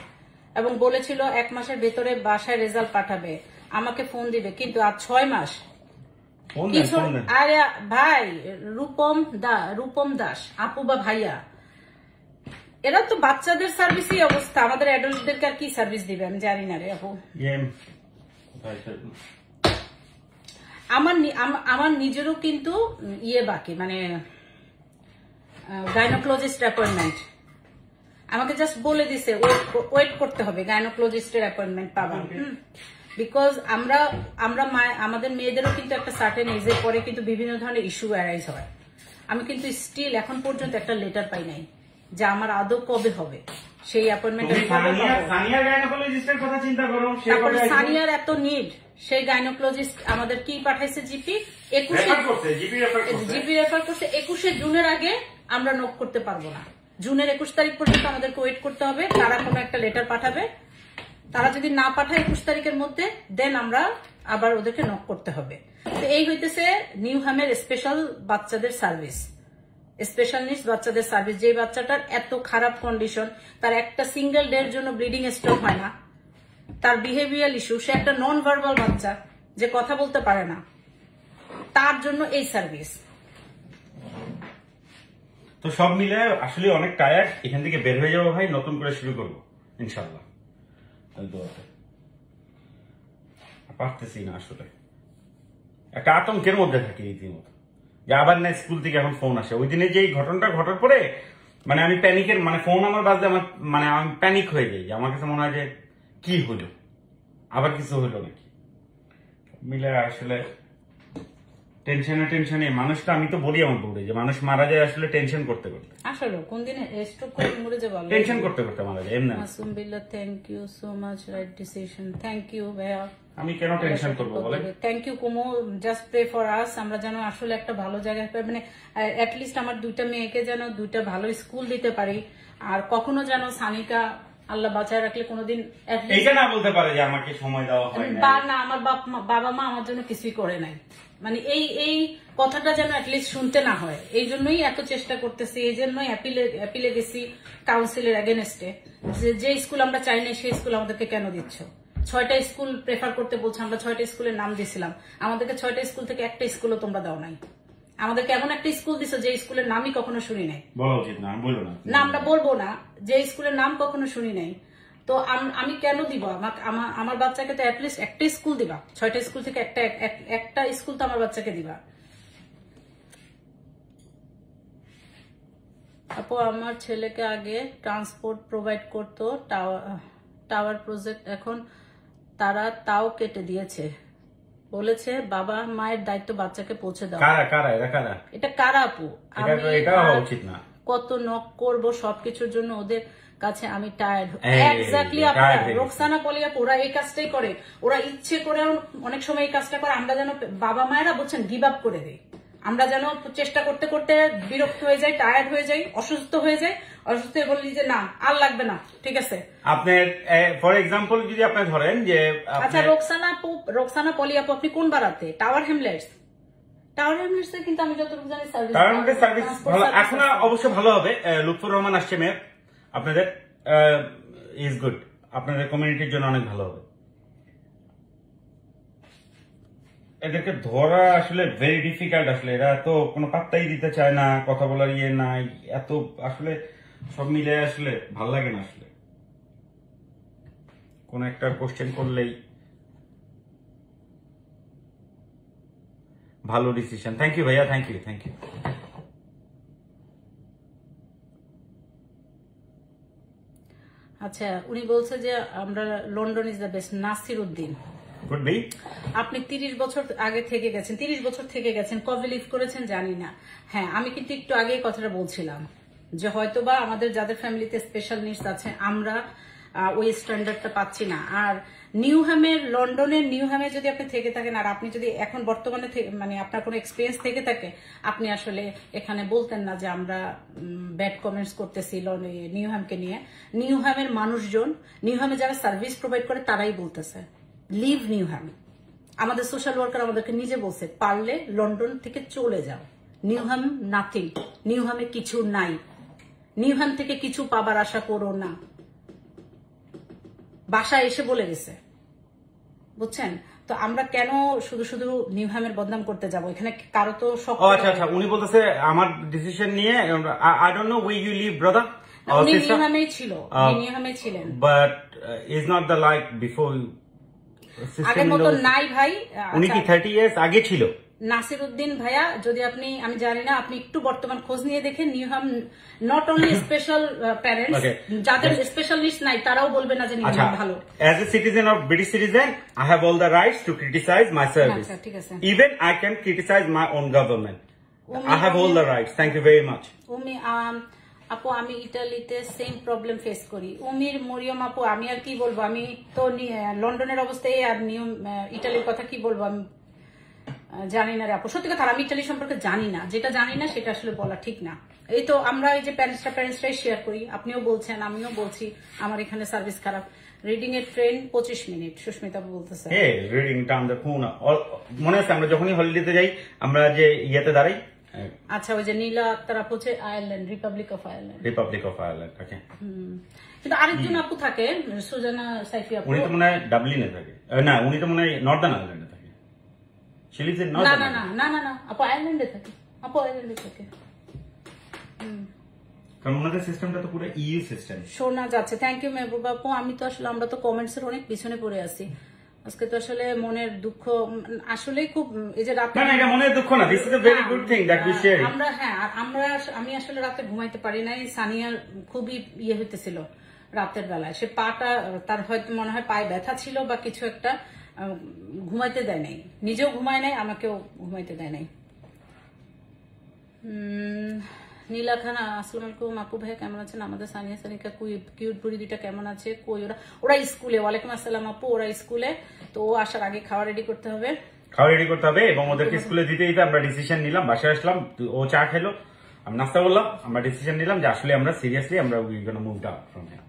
এবং বলেছিল 1 মাসের ভেতরে বাসায় রেজাল্ট পাঠাবে, আমাকে ফোন দিবে, কিন্তু আজ 6 মাস। কিছু আরে ভাই, রূপম দাস আপু বা ভাইয়া, এরা তো বাচ্চাদের সার্ভিসই অবস্থা, আমাদের অ্যাডাল্টদেরকে আর কি সার্ভিস দিবে আমি জানি না রে আপু। আমার নিজেরও কিন্তু বাকি, মানে গাইনোকোলজিস্ট অ্যাপয়েন্টমেন্ট আমাকে জাস্ট বলে দিছে ওয়েট করতে হবে গাইনোকোলজিস্টের অ্যাপয়েন্টমেন্ট পাবেন, বিকজ আমাদের মেয়েদেরও কিন্তু একটা সার্টেন এজের পরে কিন্তু বিভিন্ন ধরনের ইস্যু অ্যারাইজ হয়। আমি কিন্তু স্টিল এখন পর্যন্ত একটা লেটার পাই নাই যে আমার আদৌ কবে হবে সেই অ্যাপয়েন্টমেন্ট। তারপরে সানিয়ার এত নিড, সেই গাইনোকোলজিস্ট আমাদের কি পাঠাইছে জিপি 21 রেফার করছে 21 জুনের আগে আমরা নক করতে পারবো না। জুনের 21 তারিখ পর্যন্ত আমাদেরকে ওয়েট করতে হবে, তারা কোনো একটা লেটার পাঠাবে। তারা যদি না পাঠায় 21 তারিখের মধ্যে, দেন আমরা আবার ওদেরকে নক করতে হবে। তো এই হইতেছে নিউহামের স্পেশাল বাচ্চাদের সার্ভিস, স্পেশাল নিডস বাচ্চাদের সার্ভিস। যে বাচ্চাটার এত খারাপ কন্ডিশন, তার একটা সিঙ্গেল ডে এর জন্য ব্লিডিং স্টপ হয় না, তার বিহেভিয়ার ইস্যু, সে একটা নন ভার্বাল বাচ্চা যে কথা বলতে পারে না, তার জন্য এই সার্ভিস। তো সব মিলে আসলে অনেক টায়ার্ড, এখান থেকে বের হয়ে যাবো ভাই, নতুন করে শুরু করবো ইনশাল্লাহ। পারতেছি না আসলে, একটা আতঙ্কের মধ্যে থাকি রীতিমতো, যে আবার না স্কুল থেকে এখন ফোন আসে। ওই দিনে যে ঘটনাটা ঘটার পরে মানে আমি প্যানিকের, মানে ফোন আমার বাজে, আমার মানে আমি প্যানিক হয়ে যাই, যে আমার কাছে মনে হয় যে কি হলো, আবার কিছু হলো নাকি। মিলে আসলে টেনশনে মানুষটা, আমি তো বলি আমার বউরে যে মানুষ মারা যায় আসলে টেনশন করতে করতে, আসলে কোন দিনে স্ট্রোক করে মরে যাবে, টেনশন করতে করতে মারা যায়। এমনি Masum Billah, thank you so much, right decision, thank you ভাইয়া। আমি কেন টেনশন করবো বলে, thank you Kumu, just pray for us, আমরা যেন আসলে একটা ভালো জায়গায়, মানে অ্যাটলিস্ট আমার 2টা মেয়েকে যেন 2টা ভালো স্কুল দিতে পারি, আর কখনো যেন সানিকা আল্লাহ বাঁচায় রাখলে কোনোদিন এইটা না বলতে পারে যে আমাকে সময় দেওয়া হয় না, আমার বাবা মা আমার জন্য কিছুই করে নাই, মানে এই কথাটা যেন অ্যাটলিস্ট শুনতে না হয়। এই জন্যই এত চেষ্টা করতেছি, এই জন্যই অ্যাপিলে গেছি কাউন্সিলের এগেনস্টে, যে স্কুল আমরা চাই না সেই স্কুল আমাদেরকে কেন দিচ্ছ। 6টা স্কুল প্রেফার করতে বলছে, আমরা 6টা স্কুলের নাম দিয়েছিলাম, আমাদেরকে 6টা স্কুল থেকে একটা স্কুলও তোমরা দাও নাই। আমাদেরকে এমন একটা স্কুল দিছো যে স্কুলের নামই কখনো শুনি নাই, বলা উচিত না, বলবো না, আমরা বলবো না, যে স্কুলের নাম কখনো শুনি নাই। তো আমি কেন দিব, আমার বাচ্চাকে তো অ্যাটলিস্ট একটা স্কুল দিবা, 6টা স্কুল থেকে একটা স্কুল তো আমার বাচ্চাকে দিবা। আপু আমার ছেলেকে আগে ট্রান্সপোর্ট প্রোভাইড করতো টাওয়ার প্রজেক্ট, এখন তারা তাও কেটে দিয়েছে, বলেছে বাবা মায়ের দায়িত্ব বাচ্চাকে পৌঁছে দাও। এটা কারা আপু, কত নক করবো সবকিছুর জন্য ওদের কাছে, আমি টায়ার্ড। এক্স্যাক্টলি আপনারা রোকসানা পলি আপু, ওরা এই কাজটাই করে, ওরা ইচ্ছে করে অনেক সময় এই কাজটা করে, আমরা যেন বাবা মায়েরা বলছেন গিভ আপ করে দেই, আমরা যেন চেষ্টা করতে করতে বিরক্ত হয়ে যাই, টায়ার্ড হয়ে যাই, অসুস্থ হয়ে যাই, অসুস্থ হয়ে বলি যে না আর লাগবে না, ঠিক আছে। আপনার ফর এক্সাম্পল যদি আপনি ধরেন যে আচ্ছা রোকসানা পলি আপু, আপনি কোন বারাতে? টাওয়ার হ্যামলেটস কিন্তু আমি যতটুকু জানি সার্ভিস ভালো, এখন অবশ্য ভালো হবে। লুৎফর রহমান আসছে মেয়ে, আপনাদের ইজ গুড, আপনাদের কমিউনিটির জন্য অনেক ভালো হবে। এদেরকে ধরা আসলে ভেরি ডিফিকাল্ট, আসলে এরা তো কোনো পাত্তাই দিতে চায় না, কথা বলার ইয়ে নাই, এত আসলে সব মিলে আসলে ভাল লাগে না। আসলে কোন একটা কোশ্চেন করলেই ভালো ডিসিশন। থ্যাংক ইউ ভাইয়া, থ্যাংক ইউ। আচ্ছা, উনি বলছে যে আমরা London is the best. Nasir Uddin, আপনি 30 বছর আগে থেকে গেছেন, 30 বছর থেকে গেছেন, কবে লিভ করেছেন জানি না। হ্যাঁ, আমি কিন্তু একটু আগেই কথাটা বলছিলাম যে হয়তোবা আমাদের যাদের ফ্যামিলিতে স্পেশাল নিডস আছে আমরা ওই স্ট্যান্ডার্ডটা পাচ্ছি না। আর লন্ডনের নিউহ্যামে যদি আপনি থেকে থাকেন, আর আপনি যদি এখন বর্তমানে মানে আপনার কোনো এক্সপিরিয়েন্স থেকে থাকে, আপনি আসলে এখানে বলতেন না যে আমরা ব্যাড কমেন্টস করতেছি নিউহ্যামকে নিয়ে। নিউহ্যামের মানুষজন, নিউহ্যামে যারা সার্ভিস প্রোভাইড করে তারাই বলতেছে লিভ নিউহ্যাম। আমাদের সোশ্যাল ওয়ার্কার আমাদেরকে নিজে বলছে পারলে লন্ডন থেকে চলে যাও, নিউহ্যাম নাথিং, নিউহ্যামে কিছু নাই। নিউহ্যাম থেকে কিছু পাবার আশা করো না, বাসায় এসে বলে গেছে, বুঝছেন? তো আমরা কেন শুধু শুধু নিউহ্যামের বদনাম করতে যাব? এখানে কারো তো শখ। আচ্ছা আচ্ছা, উনি বলতেছে আমার ডিসিশন নিয়ে, I don't know we you live brother, উনি নিউহ্যামেই ছিল, উনি নিউহ্যামে ছিলেন, but is not the like before আগের মতো নাই ভাই। উনি কি 30 ইয়ার্স আগে ছিল? নাসির উদ্দিন ভাইয়া, যদি আমি জানি না, আপনি একটু বর্তমান খোঁজ নিয়ে দেখেন, Newham not only special parents, যাদের স্পেশাল লিস্ট নাই তারাও বলবে না যে নিউহ্যাম ভালো। As a citizen of British citizen, I have all the rights to criticize my service. আচ্ছা, ঠিক আছে। Even I can criticize my own government. I have all the rights. Thank you very much. আপু আমি ইটালিতে same problem face করি। উমির মরিয়ম আপু, আমি আর কি বলবো, আমি তো লন্ডনের অবস্থায় আর ইটালির কথা কি বলবো, আমি জানি না রে আপু, সত্যি কথা আমি ইটালি সম্পর্কে জানি না, যেটা জানি না সেটা আসলে বলা ঠিক না। এই তো আমরা এই যে প্যারেন্টসরাই শেয়ার করি, আপনিও বলছেন আমিও বলছি আমার এখানে সার্ভিস খারাপ। রিডিং এর ট্রেন 25 মিনিট, সুস্মিতা বলতেছে। হ্যাঁ, রিডিং টাইম দ্য ফোন। মনে আছে আমরা যখনই হলিডেতে যাই আমরা যে ইয়েতে দাঁড়াই। আচ্ছা, ওই যে নীলা আক্তার আপু হচ্ছে আয়ারল্যান্ড, রিপাবলিক অফ আয়ারল্যান্ড। ওকে। কিন্তু আরেকজন আপু থাকে সুজানা সাইফি আপু, উনি তো মনে হয় ডাবলিনে থাকে, না উনি তো মনে হয় নর্দার্ন আয়ারল্যান্ডে থাকে। না না না না না না আপু আয়ারল্যান্ডে থাকে, আপু আয়ারল্যান্ডে থাকে। কারণ ওনাদের সিস্টেমটা তো পুরো ইউ সিস্টেম। শোনা যাচ্ছে। থ্যাংক ইউ মেহবুব আপু। আমি তো আসলে আমরা তো কমেন্টস এর অনেক পিছনে পড়ে আছি আজকে, তো আসলে মনের দুঃখ আসলে খুব, এই যে রাতে, না এটা মনের দুঃখ না, this is a very good thing that we share. আমি আসলে রাতে ঘুমাইতে পারি নাই। সানিয়ার খুবই ইয়ে হইতেছিল রাতের বেলায়, সে পাটা তার হয়তো মনে হয় পায়ে ব্যথা ছিল বা কিছু একটা, ঘুমাইতে দেয় নাই, নিজেও ঘুমায় নাই, আমাকেও ঘুমাইতে দেয় নাই। নীলা খানা, আসসালামু আলাইকুম আপু ভাইয়া কেমন আছেন? আমাদের সানিয়া সানিকা কিউট বুড়ি দুইটা কেমন আছে? কই ওরা স্কুলে। ওয়ালাইকুম আসসালাম আপু, ওরা স্কুলে, তো ও আসার আগে খাওয়া রেডি করতে হবে, এবং ওদেরকে স্কুলে দিতে দিতে আমরা ডিসিশন নিলাম, বাসায় আসলাম, ও চা খেলো, আমি নাস্তা করলাম, আমরা ডিসিশন নিলাম যে আসলে আমরা সিরিয়াসলি আমরা we gonna move down from here.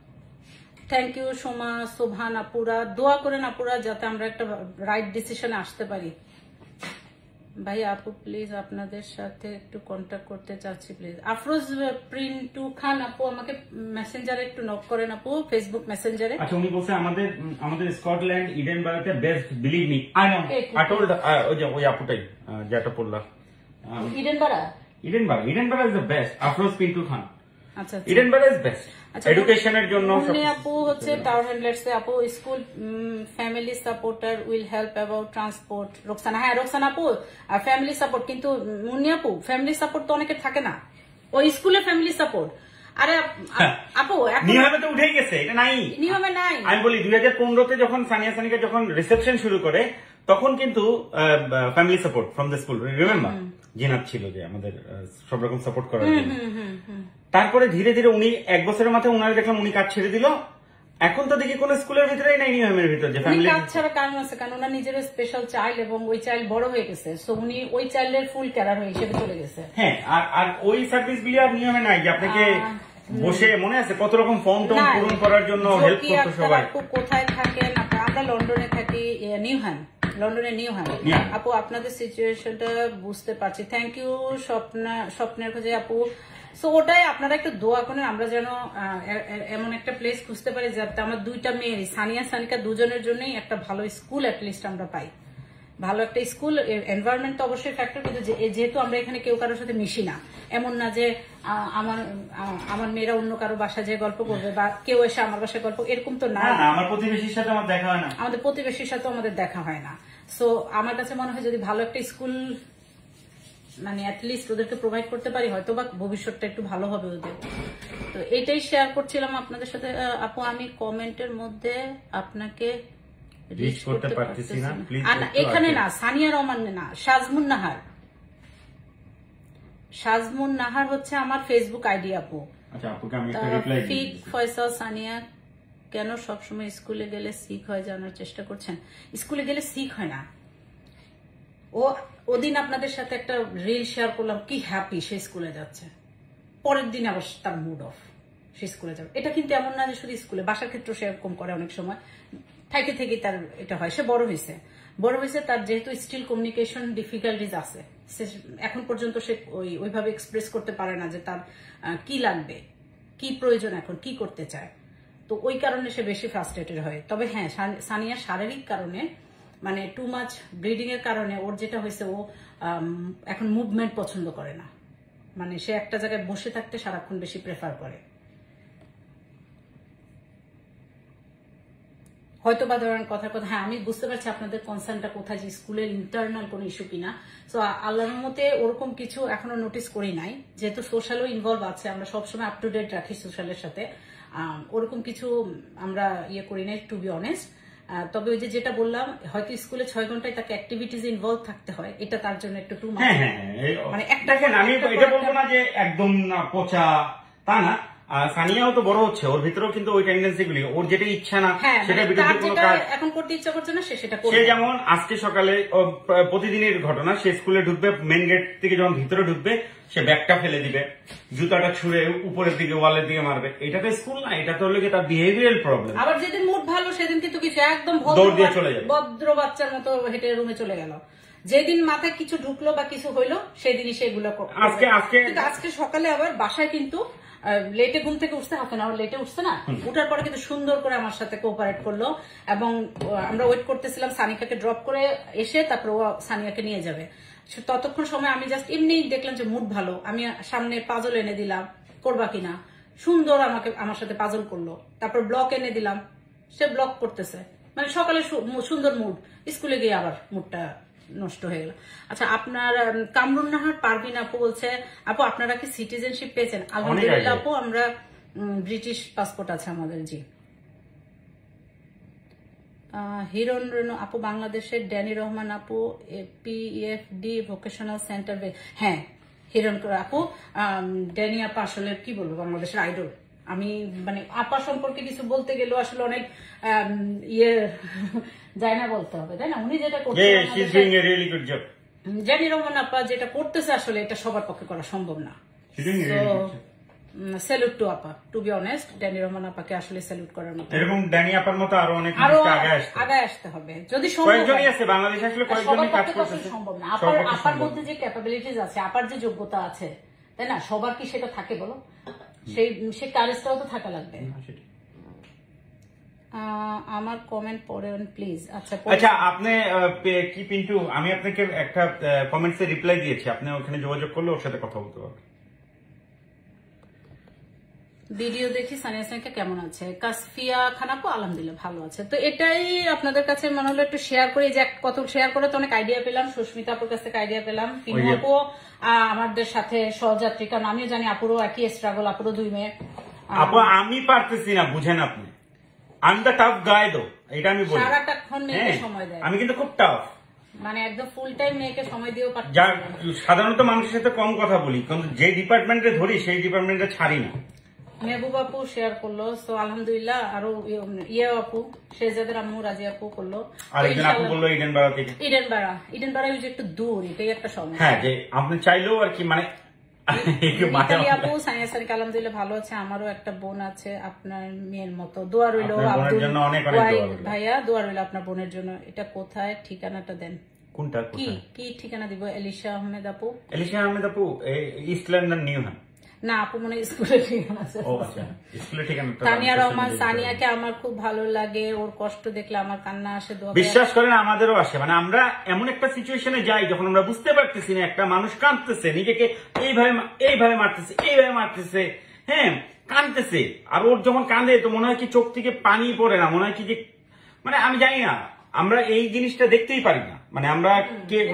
Thank you Soma Sovan আপুরা, দোয়া করেন আপুরা যাতে আমরা একটা রাইট ডিসিশনে আসতে পারি। ভাই আপু প্লিজ আপনাদের সাথে একটু কন্ট্যাক্ট করতে চাচ্ছি প্লিজ। আফরোজ প্রিন্টু খান আপু আমাকে মেসেঞ্জারে একটু নক করেন আপু, ফেসবুক মেসেঞ্জারে। আচ্ছা, উনি বলছে আমাদের স্কটল্যান্ড ইডেনবারাতে best, believe me I know, I told ওই আপুটাই যেটা পড়লাম, Edinburgh is the best. Afroz Printu Khan, আচ্ছা ইডেনবারা ইজ বেস্ট এডুকেশনের জন্য। আপু হচ্ছে টাওয়ার হ্যান্ডলার্স আপু, school family supporter will help about transport. Roksana, হ্যাঁ রোকসানা আপু ফ্যামিলি সাপোর্ট, কিন্তু মুন্নি আপু ফ্যামিলি সাপোর্ট তো অনেকের থাকে না, ওই স্কুলে ফ্যামিলি সাপোর্ট। আরে আপু নিয়মে তো উঠেই গেছে, এটা নাই, নিয়মে নাই। আমি বলি 2015-তে যখন সানিয়া সানিকা যখন রিসেপশন শুরু করে তখন কিন্তু family support from the school, remember Zinat ছিল যে আমাদের সব রকম সাপোর্ট করার জন্য। তারপরে ধীরে ধীরে উনি 1 বছরের মাথায় উনারা দেখলাম উনি কাজ ছেড়ে দিল, এখন তো দেখি কোন স্কুলের ভিতরেই নাই নিয়মের ভিতর যে ফ্যামিলি কাজ ছাড়া কারণ আছে, কারণ ওনার নিজের স্পেশাল চাইল্ড এবং ওই চাইল্ড বড় হয়ে গেছে, সো উনি ওই চাইল্ডের ফুল ক্যারার হয়ে হিসেবে চলে গেছে। হ্যাঁ, আর ওই সার্ভিস গুলি আর নিয়মে নাই যে আপনাকে বসে, মনে আছে কত রকম ফর্ম টর্ম পূরণ করার জন্য হেল্প করতে সবাই। কোথায় থাকেন? আমরা লন্ডনে থাকি, লন্ডনের নিউহ্যাম। আপু আপনাদের সিচুয়েশনটা বুঝতে পারছি, থ্যাংক ইউ স্বপ্নের খোঁজে আপু। সো ওটাই আপনারা একটু দোয়া করেন আমরা যেন এমন একটা প্লেস খুঁজতে পারি যাতে আমার দুইটা মেয়ের, সানিয়া সানিকা দুজনের জন্যই একটা ভালো স্কুল অ্যাটলিস্ট আমরা পাই। ভালো একটা স্কুল এনভায়রনমেন্ট তো অবশ্যই ফ্যাক্টর, কিন্তু যেহেতু আমরা এখানে কেউ কারোর সাথে মিশি না, এমন না যে আমার মেয়েরা অন্য কারো বাসায় যে গল্প করবে বা কেউ এসে আমার বাসায় গল্প, এরকম তো না। আমার প্রতিবেশীর সাথে আমার দেখা হয় না, আমাদের প্রতিবেশীর সাথে আমাদের দেখা হয় না। সো আমার কাছে মনে হয় যদি ভালো একটা স্কুল মানে অ্যাটলিস্ট ওদেরকে প্রোভাইড করতে পারি, হয়তো বা ভবিষ্যৎটা একটু ভালো হবে ওদের। তো এটাই শেয়ার করছিলাম আপনাদের সাথে। আপু আমি কমেন্টের মধ্যে আপনাকে রিচ করতে পারতেছি না, এখানে না সানিয়া রহমান না, সাজমুন নাহার হচ্ছে আমার ফেসবুক আইডি আপু। আচ্ছা আপুকে আমি একটা রিপ্লাই দিই। ফিক ফয়সাল সানিয়া কেন সবসময় স্কুলে গেলে সিক হয় জানার চেষ্টা করছেন? স্কুলে গেলে সিক হয় না। ওদিন আপনাদের সাথে একটা রিল শেয়ার করলাম, কি হ্যাপি সে স্কুলে যাচ্ছে, পরের দিন আবার তার মুড অফ, সে স্কুলে যাবে। এটা কিন্তু এমন না যে শুধু স্কুলে, বাসার ক্ষেত্রে সে এরকম করে অনেক সময়, থেকে তার এটা হয়। সে বড় হয়েছে, তার যেহেতু স্টিল কমিউনিকেশন ডিফিকাল্টিজ আছে, সে এখন পর্যন্ত সে ওইভাবে এক্সপ্রেস করতে পারে না যে তার কি লাগবে, কি প্রয়োজন, এখন কি করতে চায়। তো ওই কারণে সে বেশি ফ্রাস্ট্রেটেড হয়। তবে হ্যাঁ, সানিয়ার শারীরিক কারণে মানে টু মাচ ব্লিডিং এর কারণে ওর যেটা হয়েছে, ও এখন মুভমেন্ট পছন্দ করে না, মানে সে একটা জায়গায় বসে থাকতে সারাক্ষণ বেশি প্রেফার করে। হয়তো বা ধরেন কথার কথা, হ্যাঁ আমি বুঝতে পারছি আপনাদের কনসার্নটা কোথায়, যে স্কুলের ইন্টারনাল কোনো ইস্যু কিনা। সো আল্লাহর মতে ওরকম কিছু এখনো নোটিস করি নাই, যেহেতু সোশ্যালও ইনভলভ আছে, আমরা সবসময় আপ টু ডেট রাখি সোশ্যালের সাথে, ওরকম কিছু আমরা ইয়ে করি নাই, টু বি অনেস্ট। তবে ওই যে যেটা বললাম, হয়তো স্কুলে 6 ঘন্টায় তাকে অ্যাক্টিভিটিজ ইনভলভ থাকতে হয়, এটা তার জন্য একটু টু মাচ। মানে একটা আমি এটা বলবো না যে একদম না পচা, তা না। সানিয়াও তো বড় হচ্ছে, ওর ভিতরেও কিন্তু ওই টেন্ডেন্সি গুলি, ওর যেটা ইচ্ছা না সেটা বিরুদ্ধে কোনো কাজ এখন করতে ইচ্ছা করছে না, সেটা করবে। সে যেমন আজকে সকালে প্রতিদিনের ঘটনা, সে স্কুলে ঢুকবে, মেন গেট থেকে যখন ভিতরে ঢুকবে সে ব্যাগটা ফেলে দিবে, জুতাটা ছুঁড়ে উপরের দিকে ওয়ালের দিকে মারবে। এটা তো স্কুল না, এটা তো হলো কি তার বিহেভিয়ারাল প্রবলেম। আবার যেদিন মুড ভালো সেদিন কিন্তু কিছু একদম দৌড় দিয়ে চলে যাবে, ভদ্র বাচ্চার মতো হেঁটে রুমে চলে গেল। যেদিন মাথায় কিছু ঢুকলো বা কিছু হইলো সেদিনই সেগুলো আজকে সকালে আবার বাসায় কিন্তু লেটে ঘুম থেকে উঠছে, হাফ এন আওয়ার লেটে উঠছে না, উঠার পরে কিন্তু সুন্দর করে আমার সাথে কোঅপারেট করলো, এবং আমরা ওয়েট করতেছিলাম সানিকাকে ড্রপ করে এসে তারপর ও সানিয়াকে নিয়ে যাবে। ততক্ষণ সময় আমি জাস্ট এমনি দেখলাম যে মুড ভালো, আমি সামনে পাজল এনে দিলাম, করবা কিনা, সুন্দর আমার সাথে পাজল করলো। তারপর ব্লক এনে দিলাম, সে ব্লক করতেছে, মানে সকালে সুন্দর মুড, স্কুলে গিয়ে আবার মুডটা নষ্ট হয়ে গেল। আচ্ছা, আপনার কামরুন নাহার পারভিন আপু বলছে, আপু আপনারা কি সিটিজেনশিপ পেয়েছেন? আলহামদুলিল্লাহ আপু, আমরা ব্রিটিশ পাসপোর্ট আছে আমাদের। জি। হিরণ রেনু আপু, বাংলাদেশের ড্যানি রহমান আপু, পিএফডি ভোকেশনাল সেন্টার। হ্যাঁ হিরণ আপু, ড্যানি আপা আসলে কি বলবো, বাংলাদেশের আইডল। আমি মানে আপা সম্পর্কে কিছু বলতে গেলেও আসলে অনেক ইয়ে যায় না বলতে হবে, তাই না? উনি যেটা করছেন, ড্যানি রহমান আপা যেটা করতেছে আসলে এটা সবার পক্ষে করা সম্ভব না। স্যালুট টু আপা, to be honest, Danny Rahman আপাকে আসলে স্যালুট করার মতো, এরকম ড্যানি আপার মতো আরো অনেক আগে আসতে হবে, যদি কয়েকজনই আছে বাংলাদেশে, আসলে কয়েকজনই কাজ করতেছে, সম্ভব না। আপার মধ্যে যে ক্যাপাবিলিটিস আছে, আপার যে যোগ্যতা আছে, তাই না, সবার কি সেটা থাকে বলো? সেই কারেজটাও তো থাকা লাগবে। আমার কমেন্ট পড়েন প্লিজ। আচ্ছা আপনি কি পিন্টু, আমি আপনাকে একটা কমেন্টসে রিপ্লাই দিয়েছি, আপনি ওখানে যোগাযোগ করলে ওর সাথে কথা বলতে পারবেন। ভিডিও দেখি সানিয়া সানিকা কেমন আছে। কাসফিয়া খানাপু আলহামদুলিল্লাহ ভালো আছে। তো এটাই আপনাদের কাছে মনে হলো একটু শেয়ার করে, যে কত শেয়ার করে তো অনেক আইডিয়া পেলাম, সুস্মিতা আপুর কাছ থেকে আইডিয়া পেলাম, পিনু আপু আমাদের সাথে সহযাত্রী, কারণ আমিও জানি আপুরও একই স্ট্রাগল, আপুরও 2 মেয়ে। আপু আমি পারতেছি না, বুঝেন আপনি, আমি তো টাফ গাই দো, এটা আমি বলি, সারাটাক্ষণ মেয়েকে সময় দেয়, আমি কিন্তু খুব টাফ, মানে একদম ফুল টাইম মেয়েকে সময় দিয়েও পারছি। সাধারণত মানুষের সাথে কম কথা বলি, কিন্তু যে ডিপার্টমেন্টে ধরি সেই ডিপার্টমেন্টে ছাড়ি না। মেহবুব আপু শেয়ার করলো, তো আলহামদুলিল্লাহ। আরো ইয়ে আপু, শেহজাদের আম্মু রাজি আপু করলো, আর একজন আপু বললো ইডেনবাড়া থেকে। ইডেনবাড়া একটু দূর, এটাই একটা সমস্যা। হ্যাঁ, যে আপনি চাইলেও আর কি, মানে আপু সানিয়া সানিকা আলহামদুলিল্লাহ ভালো আছে। আমারও একটা বোন আছে আপনার মেয়ের মতো, দোয়া রইলো ভাইয়া, দোয়া রইলো আপনার বোনের জন্য। এটা কোথায়, ঠিকানাটা দেন। কোনটা, কি ঠিকানা দিব? এলিশা আহমেদ আপু, ইস্ট লন্ডন নিউ হ্যাম। না আপু, মনে স্কুলের ঠিকানা আছে। তানিয়া রহমান, সানিয়াকে আমার খুব ভালো লাগে, ওর কষ্ট দেখলে আমার কান্না আসে। বিশ্বাস করেন আমাদেরও আসে, মানে আমরা এমন একটা সিচুয়েশনে যাই যখন আমরা বুঝতে পারতেছি না একটা মানুষ কাঁদতেছে, নিজেকে এইভাবে মারতেছে, হ্যাঁ কাঁদতেছে, আর ওর যখন কাঁদে তো মনে হয় কি চোখ থেকে পানি পড়ে না, মনে হয় কি যে, মানে আমি জানি না, আমরা এই জিনিসটা দেখতেই পারি না, মানে আমরা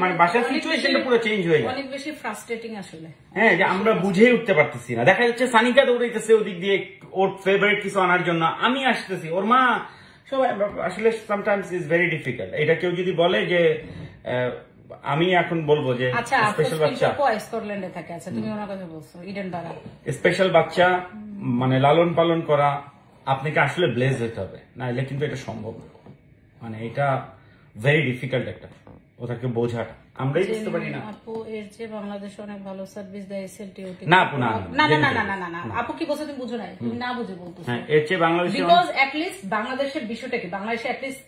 মানে বাসার সিচুয়েশনটা পুরো চেঞ্জ হয়ে যায়, অনেক বেশি ফ্রাস্ট্রেটিং আসলে। হ্যাঁ, যে আমরা বুঝেই উঠতে পারতেছি না। দেখা যাচ্ছে সানিকা দৌড়াইতেছে ওদিক দিয়ে ওর ফেভারিট কিছু আনার জন্য, আমি আসতেছি, ওর মা, সবাই আসলে সামটাইমস ইজ ভেরি ডিফিকাল্ট। এটা কেউ যদি বলে যে আমি এখন বলবো যে স্পেশাল বাচ্চা স্কটল্যান্ডে থাকে, আচ্ছা তুমি ওনার কথা বলছো, ইডেনবাড়া স্পেশাল বাচ্চা, মানে লালন পালন করা, আপনাকে আসলে ব্লেজ হতে হবে, নাহলে কিন্তু এটা সম্ভব না, মানে এটা ভেরি ডিফিকাল্ট একটা, ওটাকে বোঝার আমরাই বুঝতে পারি না। আপু এর যে বাংলাদেশে অনেক ভালো সার্ভিস দেয় এসএলটিওটি। না আপু, না না না না না না, আপু কি বলছো তুমি বুঝো নাই, তুমি না বুঝে বলতেছো। হ্যাঁ, এর যে বাংলাদেশে, বিকজ অ্যাট লিস্ট বাংলাদেশের বিষয়টা কি, বাংলাদেশে অ্যাট লিস্ট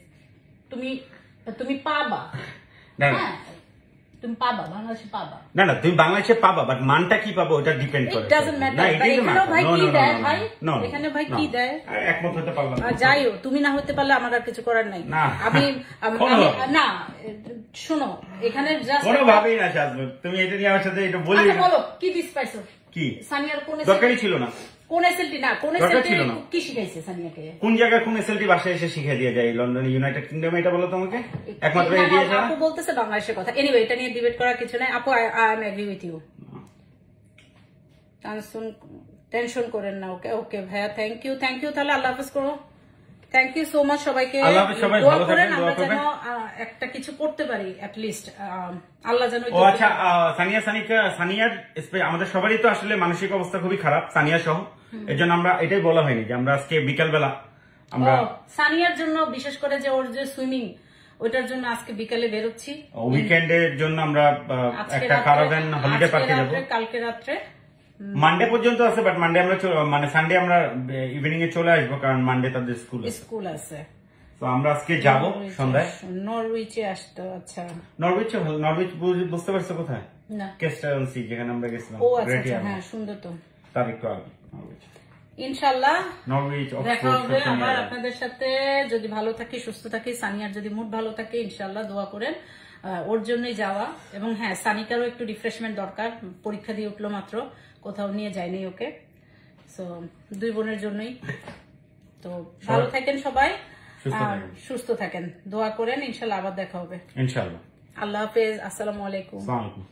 তুমি পাবা। না তুমি পাবা, বাংলাদেশে পাবা। না না, তুমি বাংলাদেশে পাবা, বাট মানটা কি পাবো ওটা ডিপেন্ড করে। It doesn't matter. এখানেও ভাই কি দেয় ভাই? এখানে ভাই কি দেয়? একমত হতে পারলাম না। যাইও, তুমি না হতে পারলে আমার আর কিছু করার নাই। না। না শোনো, এখানে জাস্ট কোনোভাবেই না শাজবুল, তুমি এটা নিয়ে আমার সাথে এটা বলি। আচ্ছা বলো, কি দিস পাইছো? কি সানিয়ার কোন দরকারই ছিল না। কোন এসএলটি না, কোন দরকার এসএলটি ছিল না। কি শিখাইছে সানিয়াকে? কোন জায়গায় কোন এসএলটি বাসায় এসে শিখিয়ে দিয়ে যায় লন্ডন ইউনাইটেড কিংডম, এটা বলো তোমাকে একমাত্র এই দিয়ে যায়। আপু বলতেছে বাংলাদেশের কথা। এনিওয়ে, এটা নিয়ে ডিবেট করার কিছু নাই আপু। I am agree with you. Tension করেন না। ওকে ওকে ভাইয়া, থ্যাংক ইউ। তাহলে আল্লাহ হাফেজ করো। থ্যাংক ইউ সো মাচ সবাইকে। আল্লাহ হাফেজ, সবাই ভালো থাকবেন, দোয়া করবেন। যেন একটা কিছু করতে পারি এট লিস্ট, আল্লাহ যেন। ও আচ্ছা, সানিয়ার আমাদের সবারই তো আসলে মানসিক অবস্থা খুবই খারাপ, সানিয়া সহ। এর জন্য আমরা এটাই বলা হয়নি যে আমরা আজকে বিকাল বেলা আমরা সানিয়ার জন্য, বিশেষ করে যে ওর যে সুইমিং, ওইটার জন্য আজকে বিকালে বেরোচ্ছি। উইকেন্ডের জন্য আমরা একটা কারাভ্যান হলিডে পার্কে যাবো। কালকে রাত্রে মানডে পর্যন্ত আছে, বাট মানডে আমরা মানে সানডে আমরা ইভিনিং এ চলে আসবো, কারণ মানডে তাদের স্কুল আছে। তো আমরা আজকে যাবো সন্ধ্যায় নরউইচে আসতো। আচ্ছা, নরউইচ বুঝতে পারছো কোথায়? না, কেস্টারন্সি, যেখানে আমরা গেছিলাম। ও আচ্ছা, হ্যাঁ সুন্দর তো। তার একটু আগে ইনশাআল্লাহ নরউইচ দেখা হবে আবার আপনাদের সাথে, যদি ভালো থাকি, সুস্থ থাকি। সানিয়ার যদি মুড ভালো থাকে, ইনশাআল্লাহ দোয়া করেন, ওর জন্যই যাওয়া। এবং হ্যাঁ, সানিকারও একটু রিফ্রেশমেন্ট দরকার, পরীক্ষা দিয়ে উঠলো মাত্র, কোথাও নিয়ে যায়নি ওকে। সো দুই বোনের জন্যই। তো ভালো থাকেন সবাই, সুস্থ থাকেন, দোয়া করেন, ইনশাআল্লাহ আবার দেখা হবে। ইনশাআল্লাহ। আল্লাহ হাফেজ, আসসালামু আলাইকুম। আসসালামু আলাইকুম।